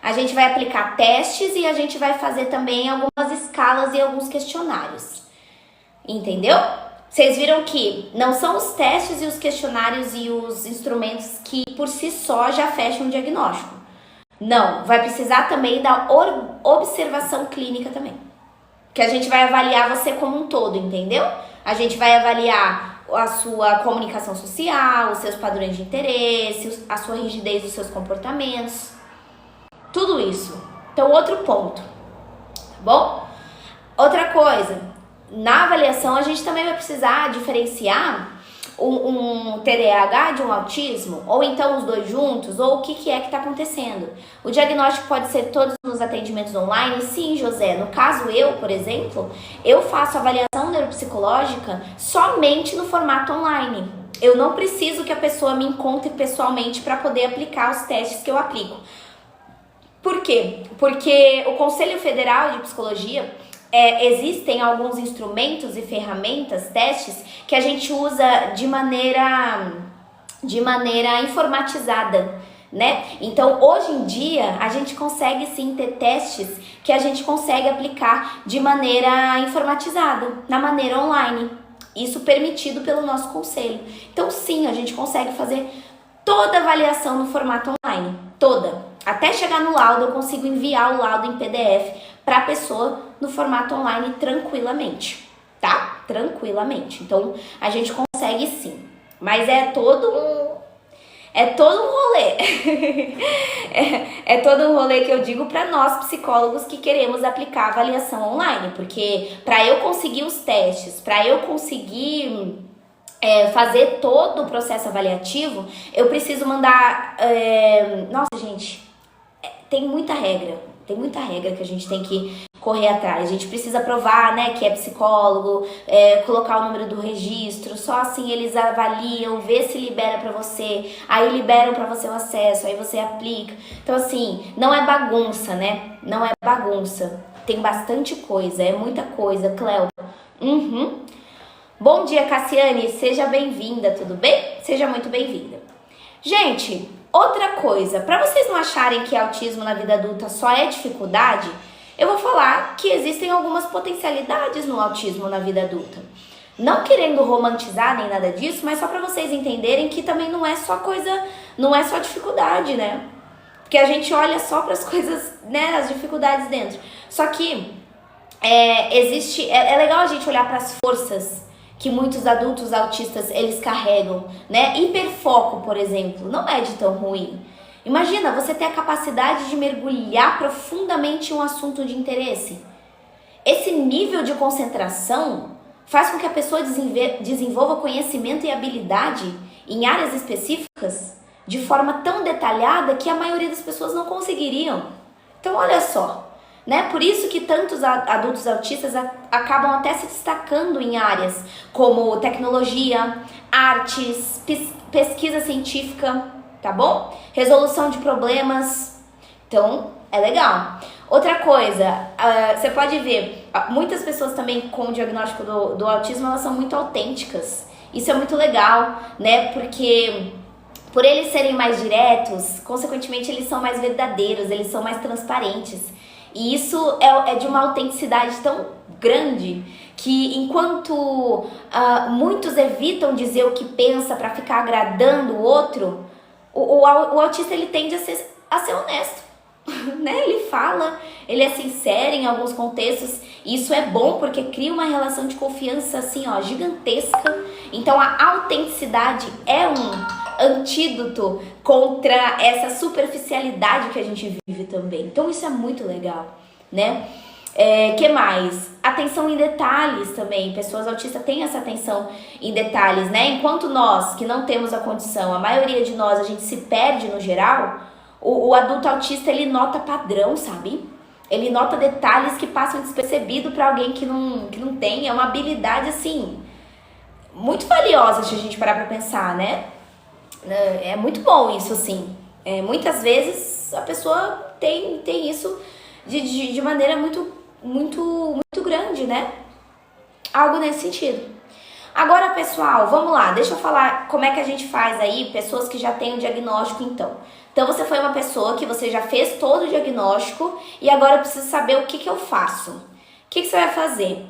A gente vai aplicar testes e a gente vai fazer também algumas escalas e alguns questionários. Entendeu? Vocês viram que não são os testes e os questionários e os instrumentos que por si só já fecham o diagnóstico. Não, vai precisar também da observação clínica também. Que a gente vai avaliar você como um todo, entendeu? A gente vai avaliar a sua comunicação social, os seus padrões de interesse, a sua rigidez dos seus comportamentos. Tudo isso. Então, outro ponto. Tá bom? Outra coisa. Na avaliação, a gente também vai precisar diferenciar um TDAH de um autismo, ou então os dois juntos, ou o que é que está acontecendo. O diagnóstico pode ser todos nos atendimentos online? Sim, José. No caso por exemplo, eu faço avaliação neuropsicológica somente no formato online. Eu não preciso que a pessoa me encontre pessoalmente para poder aplicar os testes que eu aplico. Por quê? Porque o Conselho Federal de Psicologia existem alguns instrumentos e ferramentas, testes, que a gente usa de maneira informatizada. né? Então, hoje em dia, a gente consegue sim ter testes que a gente consegue aplicar de maneira informatizada, na maneira online. Isso permitido pelo nosso conselho. Então, sim, a gente consegue fazer toda a avaliação no formato online, toda. Até chegar no laudo, eu consigo enviar o laudo em PDF para a pessoa no formato online tranquilamente, tá? Tranquilamente. Então, a gente consegue sim. Mas é todo um rolê. é todo um rolê que eu digo para nós psicólogos que queremos aplicar a avaliação online, porque para eu conseguir os testes, para eu conseguir fazer todo o processo avaliativo, eu preciso mandar. Nossa, gente, tem muita regra. Tem muita regra que a gente tem que correr atrás. A gente precisa provar, né, que é psicólogo, colocar o número do registro, só assim eles avaliam, vê se libera pra você, aí liberam pra você o acesso, aí você aplica. Então assim, não é bagunça, né? Não é bagunça. Tem bastante coisa, é muita coisa, Cléo. Bom dia, Cassiane, seja bem-vinda, tudo bem? Seja muito bem-vinda. Gente, outra coisa, para vocês não acharem que autismo na vida adulta só é dificuldade, eu vou falar que existem algumas potencialidades no autismo na vida adulta. Não querendo romantizar nem nada disso, mas só para vocês entenderem que também não é só coisa, não é só dificuldade, né? Porque a gente olha só para as coisas, né, as dificuldades dentro. Só que é legal a gente olhar para as forças que muitos adultos autistas eles carregam, né? Hiperfoco, por exemplo, não é de tão ruim. Imagina você ter a capacidade de mergulhar profundamente em um assunto de interesse. Esse nível de concentração faz com que a pessoa desenvolva conhecimento e habilidade em áreas específicas de forma tão detalhada que a maioria das pessoas não conseguiriam. Então, olha só. Né? Por isso que tantos adultos autistas acabam até se destacando em áreas como tecnologia, artes, pesquisa científica, tá bom? Resolução de problemas. Então, é legal. Outra coisa, você pode ver, muitas pessoas também com o diagnóstico do autismo, elas são muito autênticas. Isso é muito legal, né? Porque por eles serem mais diretos, consequentemente eles são mais verdadeiros, eles são mais transparentes. E isso é de uma autenticidade tão grande que enquanto muitos evitam dizer o que pensa para ficar agradando o outro, o autista ele tende a ser honesto, né? Ele fala, ele é sincero em alguns contextos, e isso é bom porque cria uma relação de confiança assim, ó, gigantesca. Então a autenticidade é um antídoto contra essa superficialidade que a gente vive também. Então isso é muito legal, né? Que mais? Atenção em detalhes também. Pessoas autistas têm essa atenção em detalhes, né? Enquanto nós, que não temos a condição, a maioria de nós, a gente se perde no geral, o adulto autista, ele nota padrão, sabe? Ele nota detalhes que passam despercebido para alguém que não tem. É uma habilidade, assim, muito valiosa se a gente parar pra pensar, né? É muito bom isso, assim. Muitas vezes a pessoa tem isso de maneira muito, muito, muito grande, né? Algo nesse sentido. Agora, pessoal, vamos lá. Deixa eu falar como é que a gente faz aí, pessoas que já têm o diagnóstico, então. Então, você foi uma pessoa que você já fez todo o diagnóstico e agora eu preciso saber o que eu faço. O que você vai fazer?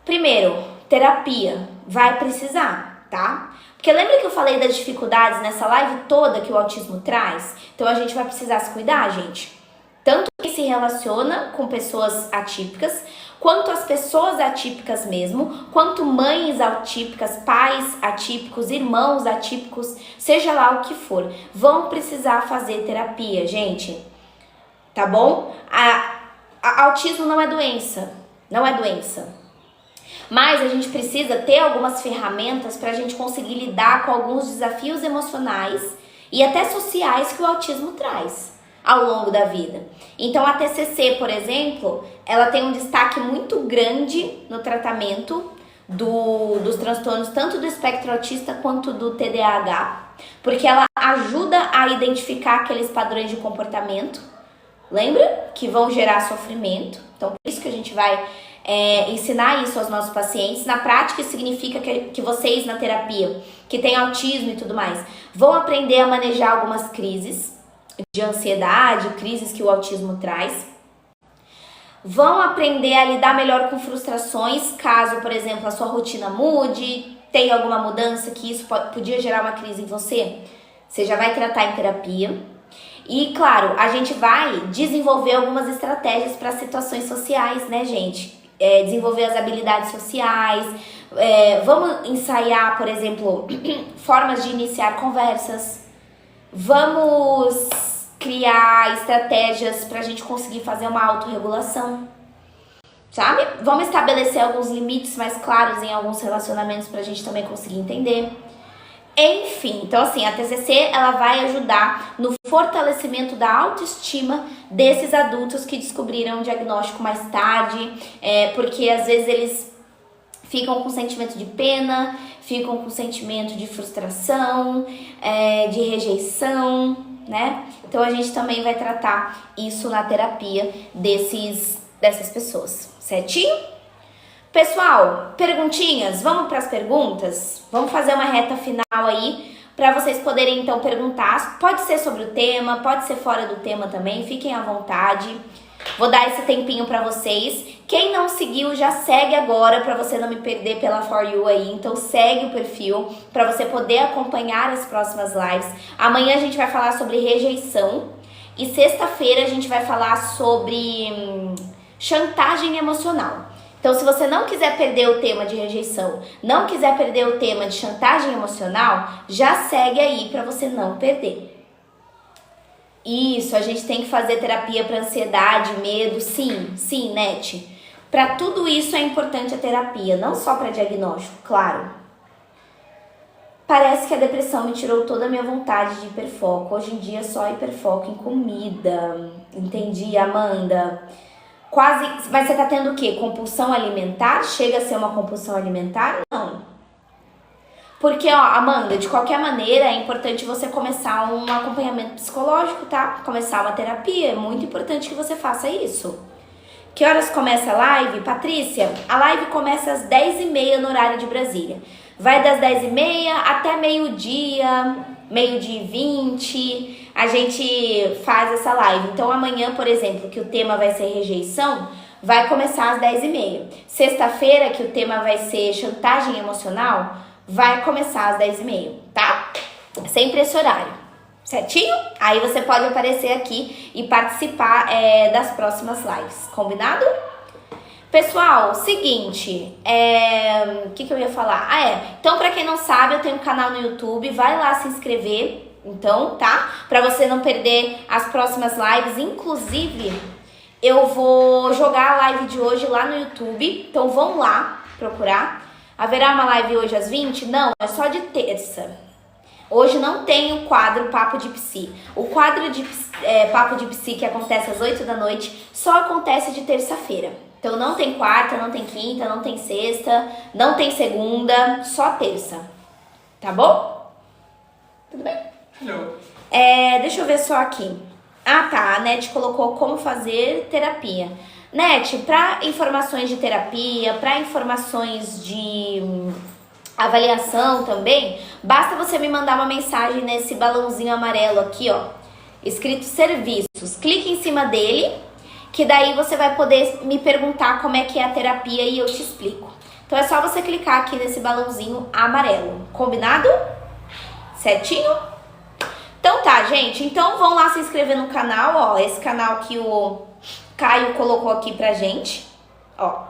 Primeiro, terapia. Vai precisar, tá? Porque lembra que eu falei das dificuldades nessa live toda que o autismo traz? Então, a gente vai precisar se cuidar, gente. Tanto quem se relaciona com pessoas atípicas, quanto as pessoas atípicas mesmo, quanto mães atípicas, pais atípicos, irmãos atípicos, seja lá o que for, vão precisar fazer terapia, gente. Tá bom? Autismo não é doença, não é doença. Mas a gente precisa ter algumas ferramentas para a gente conseguir lidar com alguns desafios emocionais e até sociais que o autismo traz ao longo da vida. Então a TCC, por exemplo, ela tem um destaque muito grande no tratamento dos transtornos, tanto do espectro autista quanto do TDAH, porque ela ajuda a identificar aqueles padrões de comportamento, lembra? Que vão gerar sofrimento. Então por isso que a gente vai ensinar isso aos nossos pacientes. Na prática, isso significa que vocês na terapia, que têm autismo e tudo mais, vão aprender a manejar algumas crises, de ansiedade, crises que o autismo traz. Vão aprender a lidar melhor com frustrações, caso, por exemplo, a sua rotina mude, tenha alguma mudança que isso podia gerar uma crise em você. Você já vai tratar em terapia. E, claro, a gente vai desenvolver algumas estratégias para situações sociais, né, gente? Desenvolver as habilidades sociais. Vamos ensaiar, por exemplo, formas de iniciar conversas. Vamos criar estratégias para a gente conseguir fazer uma autorregulação, sabe? Vamos estabelecer alguns limites mais claros em alguns relacionamentos para a gente também conseguir entender. Enfim, então assim, a TCC ela vai ajudar no fortalecimento da autoestima desses adultos que descobriram o diagnóstico mais tarde, porque às vezes eles ficam com sentimento de pena, ficam com sentimento de frustração, de rejeição, né? Então a gente também vai tratar isso na terapia dessas pessoas, certinho? Pessoal, perguntinhas? Vamos para as perguntas? Vamos fazer uma reta final aí para vocês poderem então perguntar. Pode ser sobre o tema, pode ser fora do tema também, fiquem à vontade. Vou dar esse tempinho para vocês. Quem não seguiu, já segue agora para você não me perder pela For You aí. Então segue o perfil para você poder acompanhar as próximas lives. Amanhã a gente vai falar sobre rejeição e sexta-feira a gente vai falar sobre chantagem emocional. Então, se você não quiser perder o tema de rejeição, não quiser perder o tema de chantagem emocional, já segue aí para você não perder. Isso, a gente tem que fazer terapia para ansiedade, medo, sim, Net. Para tudo isso é importante a terapia, não só para diagnóstico, claro. Parece que a depressão me tirou toda a minha vontade de hiperfoco. Hoje em dia só hiperfoco em comida. Entendi, Amanda. Quase, mas você tá tendo o quê? Compulsão alimentar? Chega a ser uma compulsão alimentar? Não. Porque, ó, Amanda, de qualquer maneira é importante você começar um acompanhamento psicológico, tá? Começar uma terapia, é muito importante que você faça isso. Que horas começa a live? Patrícia, a live começa às 10h30 no horário de Brasília. Vai das 10h30 até meio-dia, meio-dia e 20, a gente faz essa live. Então amanhã, por exemplo, que o tema vai ser rejeição, vai começar às 10h30. Sexta-feira, que o tema vai ser chantagem emocional, vai começar às 10h30, tá? Sempre esse horário, certinho? Aí você pode aparecer aqui e participar das próximas lives, combinado? Pessoal, seguinte, o que eu ia falar? Então pra quem não sabe, eu tenho um canal no YouTube, vai lá se inscrever, então, tá? Pra você não perder as próximas lives, inclusive, eu vou jogar a live de hoje lá no YouTube, então vão lá procurar. Haverá uma live hoje às 20? Não, é só de terça. Hoje não tem o quadro Papo de Psi. O quadro de Papo de Psi que acontece às 8 da noite só acontece de terça-feira. Então não tem quarta, não tem quinta, não tem sexta, não tem segunda, só terça. Tá bom? Tudo bem? Não. Deixa eu ver só aqui. Ah tá, a Net colocou como fazer terapia. Net, para informações de terapia, para informações de avaliação também, basta você me mandar uma mensagem nesse balãozinho amarelo aqui, ó, escrito serviços. Clique em cima dele, que daí você vai poder me perguntar como é que é a terapia e eu te explico. Então é só você clicar aqui nesse balãozinho amarelo, combinado? Certinho? Então tá, gente, então vão lá se inscrever no canal, ó, esse canal que o Caio colocou aqui pra gente, ó.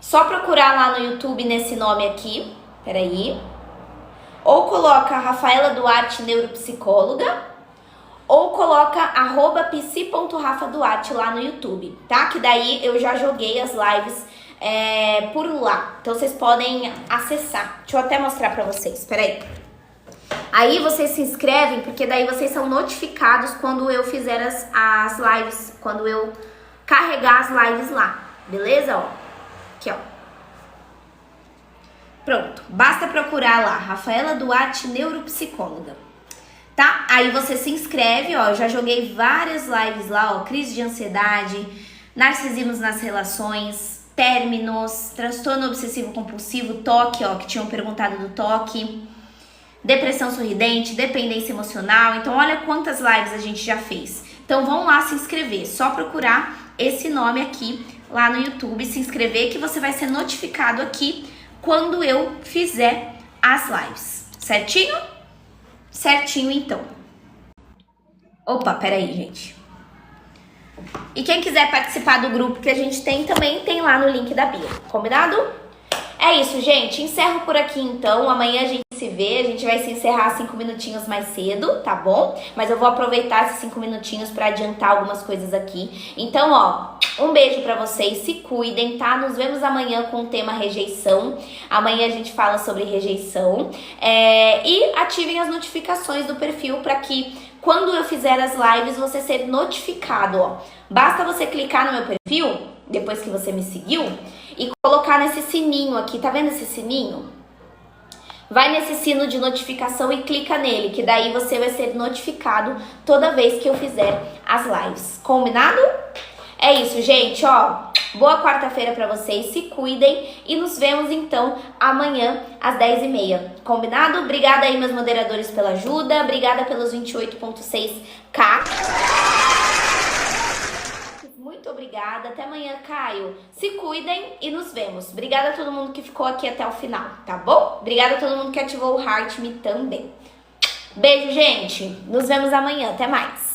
Só procurar lá no YouTube nesse nome aqui, peraí. Ou coloca Rafaela Duarte Neuropsicóloga, ou coloca @psi.rafaduarte lá no YouTube, tá? Que daí eu já joguei as lives por lá, então vocês podem acessar. Deixa eu até mostrar pra vocês, peraí. Aí vocês se inscrevem, porque daí vocês são notificados quando eu fizer as lives, quando eu carregar as lives lá, beleza? Ó, aqui, ó. Pronto, basta procurar lá, Rafaela Duarte Neuropsicóloga, tá? Aí você se inscreve, ó, eu já joguei várias lives lá, ó, crise de ansiedade, narcisismos nas relações, términos, transtorno obsessivo compulsivo, toque, ó, que tinham perguntado do toque, depressão sorridente, dependência emocional. Então, olha quantas lives a gente já fez. Então, vão lá se inscrever. Só procurar esse nome aqui lá no YouTube, se inscrever, que você vai ser notificado aqui quando eu fizer as lives. Certinho? Certinho, então. Opa, peraí, gente. E quem quiser participar do grupo que a gente tem, também tem lá no link da bio. Combinado? É isso, gente. Encerro por aqui, então. Amanhã a gente se vê. A gente vai se encerrar 5 minutinhos mais cedo, tá bom? Mas eu vou aproveitar esses 5 minutinhos pra adiantar algumas coisas aqui. Então, ó, um beijo pra vocês. Se cuidem, tá? Nos vemos amanhã com o tema rejeição. Amanhã a gente fala sobre rejeição. E ativem as notificações do perfil pra que quando eu fizer as lives você ser notificado, ó. Basta você clicar no meu perfil, depois que você me seguiu, e colocar nesse sininho aqui, tá vendo esse sininho? Vai nesse sino de notificação e clica nele, que daí você vai ser notificado toda vez que eu fizer as lives. Combinado? É isso, gente, ó. Boa quarta-feira pra vocês, se cuidem e nos vemos então amanhã às 10h30. Combinado? Obrigada aí, meus moderadores, pela ajuda. Obrigada pelos 28,6K. Muito obrigada. Até amanhã, Caio. Se cuidem e nos vemos. Obrigada a todo mundo que ficou aqui até o final, tá bom? Obrigada a todo mundo que ativou o Heart Me também. Beijo, gente. Nos vemos amanhã. Até mais.